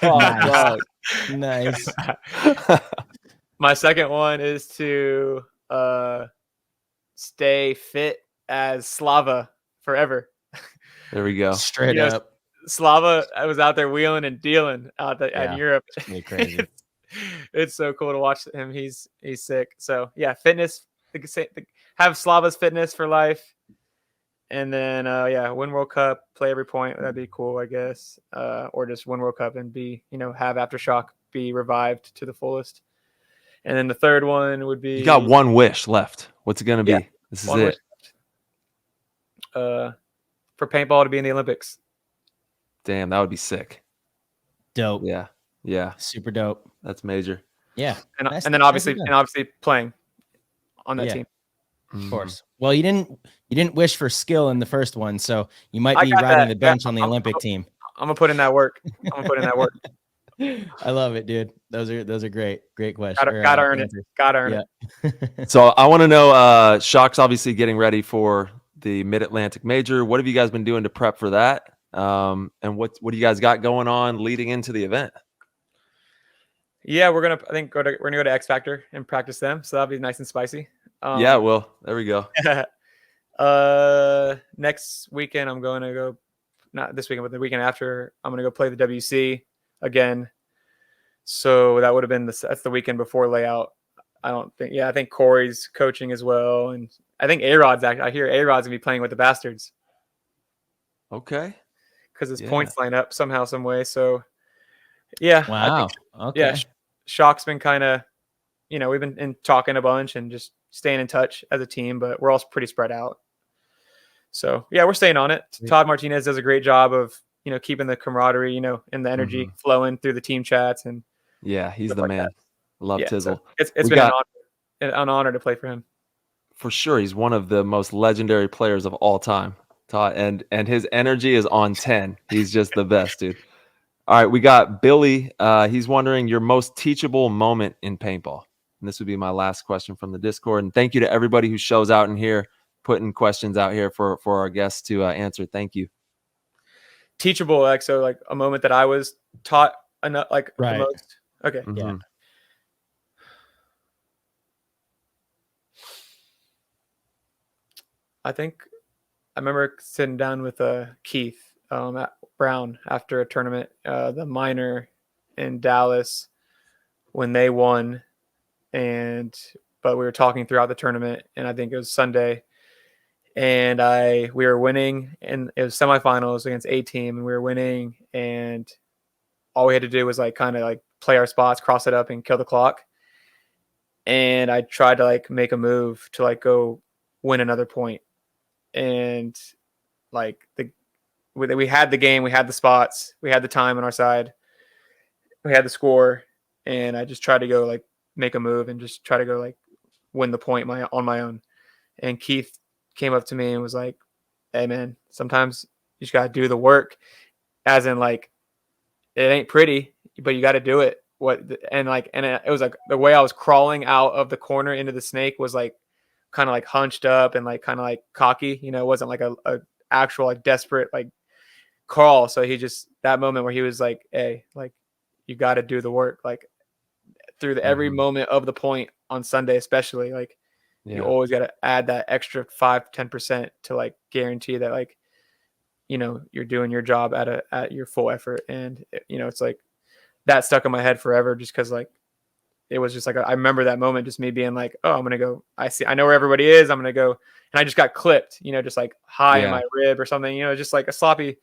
Nice. Nice. My second one is to stay fit as Slava forever. There we go. Straight You know, up. Slava, I was out there wheeling and dealing in Europe. It's gonna be crazy. It's so cool to watch him. He's sick. So yeah, fitness. Have Slava's fitness for life, and then win World Cup, play every point. That'd be cool, I guess. Or just win World Cup and be have Aftershock be revived to the fullest. And then the third one would be You got 1 wish left. What's it going to be? Yeah, This is one it. wish. For paintball to be in the Olympics. Damn, that would be sick. Dope. Yeah. Yeah. Super dope. That's major. Yeah. And Nice- then nicely obviously done. playing on that Yeah. team. Of course. Well, you didn't wish for skill in the first one, so you might I be got riding that. the bench Yeah, on the Olympic team. I'm gonna put in that work. I love it, dude. Those are great questions. Gotta earn it. Gotta earn it. Yeah. So I want to know, Shock's obviously getting ready for the Mid-Atlantic Major. What have you guys been doing to prep for that? And what do you guys got going on leading into the event? Yeah, we're gonna go to X Factor and practice them. So that'll be nice and spicy. Yeah, well, there we go. Next weekend I'm going to go, not this weekend, but the weekend after, I'm gonna go play the WC again. So that would have been that's the weekend before layout. I think Corey's coaching as well, and I think A-Rod's I hear A-Rod's gonna be playing with the Bastards Okay. because his Yeah. points line up somehow, some way. So yeah, Wow. Okay. yeah, Shock's been kind of, we've been talking a bunch and just staying in touch as a team, but we're all pretty spread out. So yeah, we're staying on it. Todd Martinez does a great job of, keeping the camaraderie, and the energy flowing through the team chats. And Yeah, he's the like man. that. Love yeah, Tizzle. so it's been an honor to play for him. For sure, he's one of the most legendary players of all time. Todd, and his energy is on 10. He's just the best, dude. All right, we got Billy. He's wondering your most teachable moment in paintball. And this would be my last question from the Discord. And thank you to everybody who shows out in here, putting questions out here for our guests to answer. Thank you. Teachable, like a moment that I was taught enough, the Right. most. Okay. Mhm. Yeah. I think I remember sitting down with Keith at Brown after a tournament, the minor in Dallas, when they won, but we were talking throughout the tournament, and I think it was Sunday, and we were winning, and it was semifinals against A team, and we were winning, and all we had to do was kind of play our spots, cross it up, and kill the clock. And I tried to make a move to go win another point. And we had the game, we had the spots, we had the time on our side, we had the score, and I just tried to go make a move and just try to go win the point on my own. And Keith came up to me and was like, "Hey man, sometimes you just gotta do the work, as in it ain't pretty, but you got to do it." And it was the way I was crawling out of the corner into the snake was kind of hunched up and kind of cocky, it wasn't a actual desperate crawl. So he just, that moment where he was like, "Hey, you got to do the work." Through every moment of the point on Sunday, especially You always got to add that extra 5-10% to like guarantee that like, you're doing your job at your full effort. And it's like that stuck in my head forever, just because like it was just like I remember that moment, just me being like, oh, I'm gonna go. I know where everybody is. I'm gonna go, and I just got clipped, just like high in my rib or something, just like a sloppy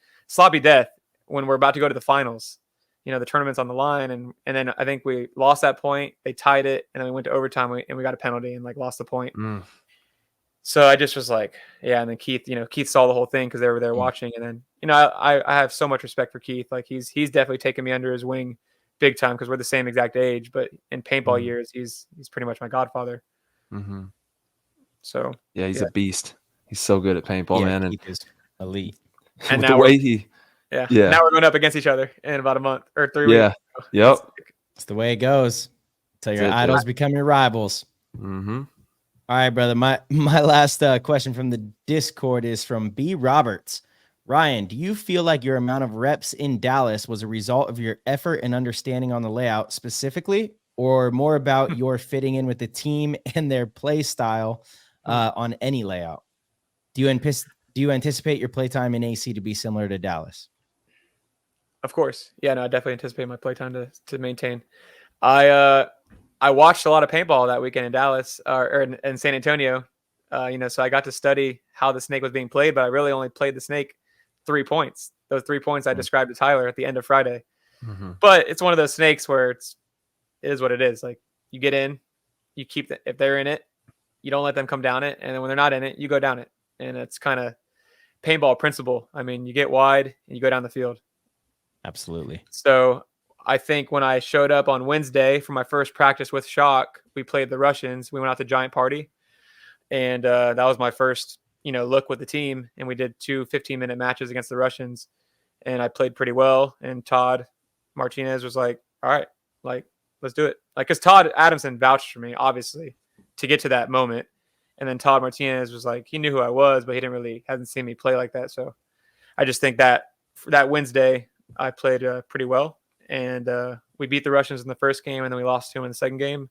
death when we're about to go to the finals. The tournament's on the line, and then I think we lost that point. They tied it, and then we went to overtime, and we got a penalty and like lost the point. So I just was like, yeah. And then Keith saw the whole thing because they were there watching. And then, I have so much respect for Keith. Like he's definitely taken me under his wing big time, because we're the same exact age, but in paintball years, he's pretty much my godfather. So yeah, he's a beast. He's so good at paintball, man. And Keith is elite. And now now we're going up against each other in about a month or 3 weeks. Yep. It's the way it goes. Till your idols become your rivals. All right, brother. My last question from the Discord is from B. Roberts. Ryan, do you feel like your amount of reps in Dallas was a result of your effort and understanding on the layout specifically, or more about your fitting in with the team and their play style on any layout? Do you anticipate your playtime in AC to be similar to Dallas? Of course. Yeah, no, I definitely anticipate my playtime to maintain. I watched a lot of paintball that weekend in Dallas or in San Antonio, so I got to study how the snake was being played, but I really only played the snake 3 points. Those 3 points I described to Tyler at the end of Friday. But it's one of those snakes where it is what it is. Like you get in, you keep if they're in it, you don't let them come down it. And then when they're not in it, you go down it. And it's kind of paintball principle. I mean, you get wide and you go down the field. Absolutely. So I think when I showed up on Wednesday for my first practice with Shock, we played the Russians. We went out to Giant Party, and that was my first, look with the team. And we did 2 15-minute matches against the Russians, and I played pretty well. And Todd Martinez was like, "All right, like let's do it." Like, because Todd Adamson vouched for me, obviously, to get to that moment. And then Todd Martinez was like, he knew who I was, but he hasn't seen me play like that. So I just think that for that Wednesday, I played pretty well. And we beat the Russians in the first game, and then we lost to them in the second game.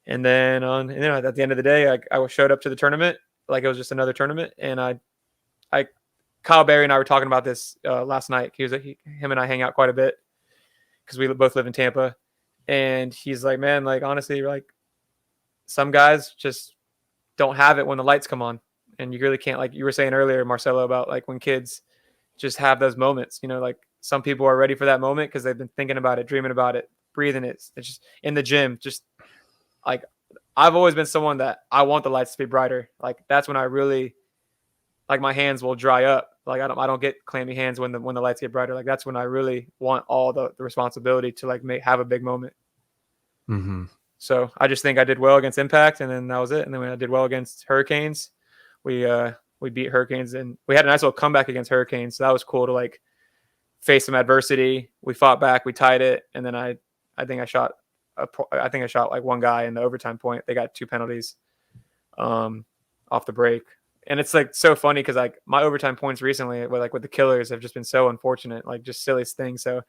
And then at the end of the day, I showed up to the tournament like it was just another tournament. And Kyle Berry and I were talking about this last night. Him and I hang out quite a bit because we both live in Tampa. And he's like, man, like honestly, like some guys just don't have it when the lights come on, and you really can't. Like you were saying earlier, Marcelo, about like when kids just have those moments. Like some people are ready for that moment because they've been thinking about it, dreaming about it, breathing it. It's just in the gym. Just like I've always been someone that I want the lights to be brighter. Like that's when I really like my hands will dry up. Like I don't get clammy hands when the lights get brighter. Like that's when I really want all the responsibility to like have a big moment. So I just think I did well against Impact, and then that was it. And then when I did well against Hurricanes, we beat Hurricanes, and we had a nice little comeback against Hurricanes. So that was cool to like face some adversity. We fought back, we tied it, and then I think I shot like one guy in the overtime point. They got 2 penalties off the break. And it's like so funny because like my overtime points recently with the Killers have just been so unfortunate, like just silliest things. So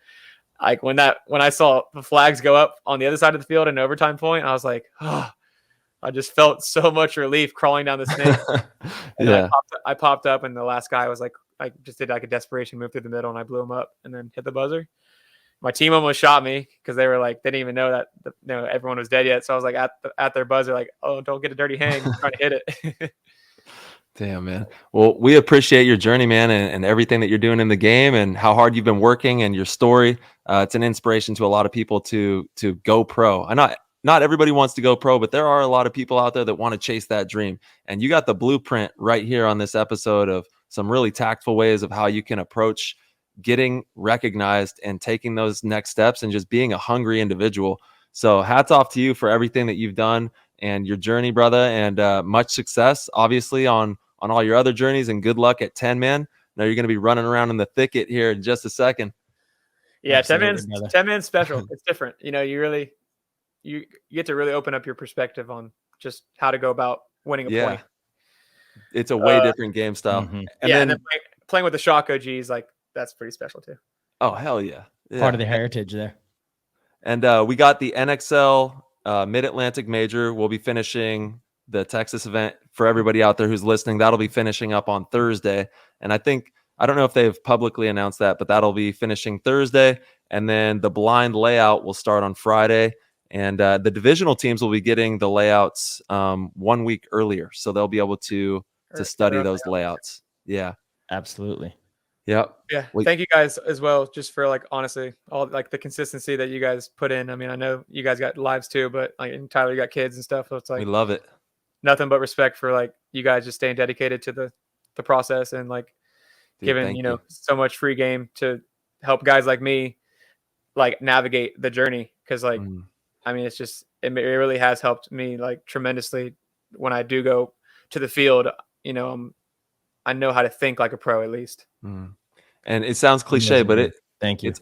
like when I saw the flags go up on the other side of the field in an overtime point, I was like, oh, I just felt so much relief crawling down the snake. Yeah. I popped up, and the last guy was like, I just did like a desperation move through the middle, and I blew him up and then hit the buzzer. My team almost shot me because they were like, they didn't even know that everyone was dead yet. So I was like at their buzzer, like, oh, don't get a dirty hang. I'm trying to hit it. Damn, man. Well, we appreciate your journey, man, and everything that you're doing in the game and how hard you've been working and your story. It's an inspiration to a lot of people to go pro. And not everybody wants to go pro, but there are a lot of people out there that want to chase that dream. And you got the blueprint right here on this episode of some really tactful ways of how you can approach getting recognized and taking those next steps and just being a hungry individual. So hats off to you for everything that you've done and your journey, brother, and much success, obviously, on all your other journeys, and good luck at 10 man. Now you're going to be running around in the thicket here in just a second. Yeah, 10 man's special. It's different. You get to really open up your perspective on just how to go about winning a point. It's a way different game style. Mm-hmm. And then playing with the Shock OGs, like that's pretty special too. Oh, hell yeah. Part of the heritage there. And we got the NXL Mid-Atlantic Major. We'll be finishing the Texas event for everybody out there who's listening. That'll be finishing up on Thursday. And I don't know if they've publicly announced that, but that'll be finishing Thursday. And then the blind layout will start on Friday. And the divisional teams will be getting the layouts 1 week earlier. So they'll be able to study those layouts. Yeah. Absolutely. Yep. Yeah. Thank you guys as well, just for like, honestly, all like the consistency that you guys put in. I mean, I know you guys got lives too, but like, and Tyler, you got kids and stuff. So it's like, we love it. Nothing but respect for like you guys just staying dedicated to the process and like giving, you know, so much free game to help guys like me like navigate the journey. Cause like, I mean, it's just, it really has helped me like tremendously when I do go to the field. You know, I know how to think like a pro at least. And it sounds cliche, but thank you. It's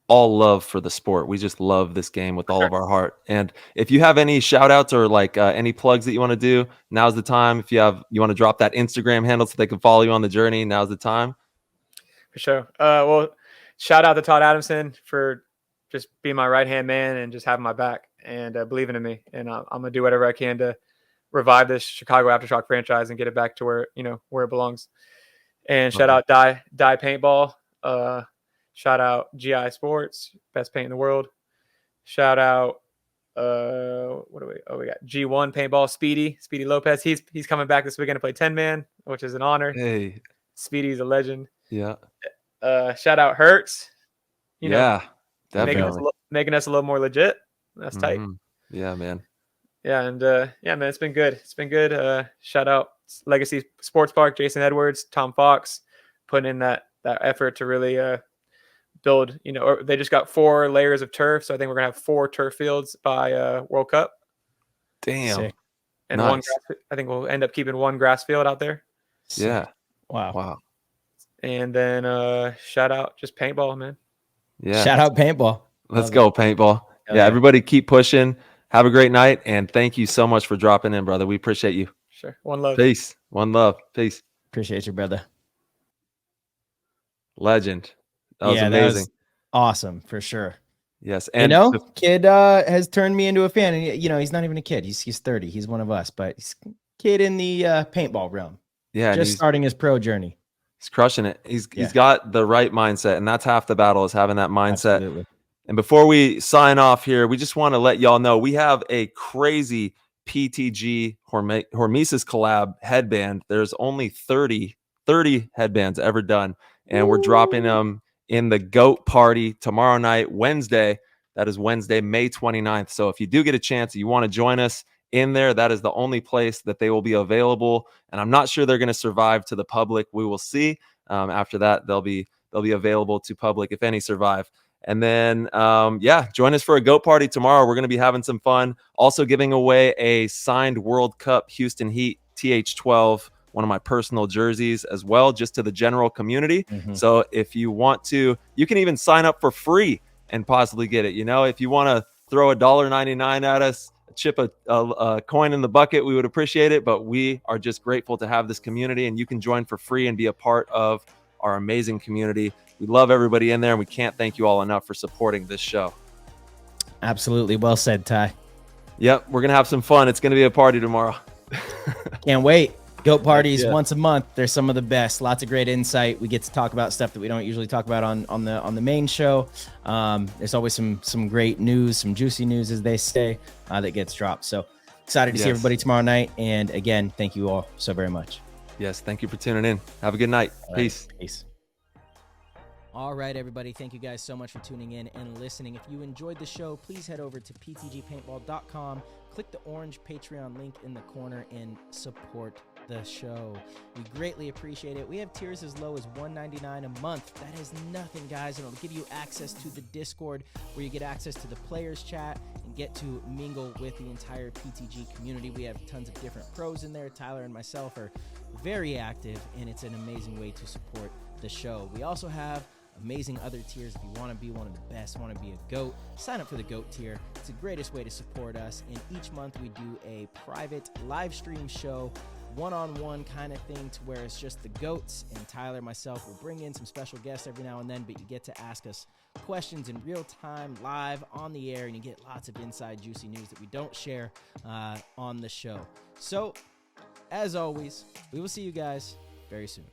all love for the sport. We just love this game with all of our heart. And if you have any shout outs or like any plugs that you want to do, now's the time. If you want to drop that Instagram handle so they can follow you on the journey, now's the time. For sure. Well, shout out to Todd Adamson for just being my right-hand man and just having my back and believing in me. And I'm going to do whatever I can to revive this Chicago Aftershock franchise and get it back to where it belongs. And shout out Die Paintball. Shout out GI Sports, best paint in the world. Shout out, we got G1 Paintball, Speedy Lopez. He's coming back this weekend to play 10-man, which is an honor. Hey, Speedy's a legend. Yeah. Shout out Hertz. Definitely making us a little more legit. That's tight. Yeah, man. Yeah, and man, it's been good. Shout out Legacy Sports Park, Jason Edwards, Tom Fox, putting in that effort to really build. They just got 4 layers of turf, so I think we're gonna have 4 turf fields by World Cup. Damn. Sick. And nice. I think we'll end up keeping 1 grass field out there. Sick. Yeah. Wow. And then shout out just paintball, man. Yeah. Shout out paintball. Let's go paintball. Yeah, everybody keep pushing. Have a great night, and thank you so much for dropping in, brother. We appreciate you. Sure. One love. Peace. One love. Peace. Appreciate you, brother. Legend. That was amazing. That was awesome, for sure. Yes. And kid has turned me into a fan. And he's not even a kid. He's 30. He's one of us, but he's a kid in the paintball realm. Yeah. Just starting his pro journey. He's crushing it. He's got the right mindset, and that's half the battle, is having that mindset. Absolutely. And before we sign off here, we just want to let y'all know we have a crazy PTG Hormesis collab headband. There's only 30 headbands ever done, and we're dropping them in the GOAT party tomorrow night, Wednesday. That is Wednesday, May 29th. So if you do get a chance, you want to join us in there, that is the only place that they will be available. And I'm not sure they're going to survive to the public. We will see. After that, they'll be available to public, if any survive. And then, join us for a GOAT party tomorrow. We're going to be having some fun. Also giving away a signed World Cup Houston Heat TH12, one of my personal jerseys as well, just to the general community. So if you want to, you can even sign up for free and possibly get it. If you want to throw $1.99 at us, chip a coin in the bucket, we would appreciate it. But we are just grateful to have this community, and you can join for free and be a part of our amazing community. We love everybody in there, and we can't thank you all enough for supporting this show. Absolutely. Well said, Ty. Yep. We're going to have some fun. It's going to be a party tomorrow. Can't wait. GOAT parties once a month. They're some of the best. Lots of great insight. We get to talk about stuff that we don't usually talk about on the main show. There's always some great news, some juicy news, as they say, that gets dropped. So excited to see everybody tomorrow night. And again, thank you all so very much. Yes. Thank you for tuning in. Have a good night. Peace. Peace. All right, everybody. Thank you guys so much for tuning in and listening. If you enjoyed the show, please head over to ptgpaintball.com. Click the orange Patreon link in the corner and support the show. We greatly appreciate it. We have tiers as low as $1.99 a month. That is nothing, guys. It'll give you access to the Discord, where you get access to the players chat and get to mingle with the entire PTG community. We have tons of different pros in there. Tyler and myself are very active, and it's an amazing way to support the show. We also have amazing other tiers. If you want to be one of the best, want to be a GOAT, sign up for the GOAT tier. It's the greatest way to support us. And each month we do a private live stream show one-on-one kind of thing to where it's just the GOATs, and Tyler and myself will bring in some special guests every now and then, but you get to ask us questions in real time, live on the air, and you get lots of inside juicy news that we don't share on the show. So, as always, we will see you guys very soon.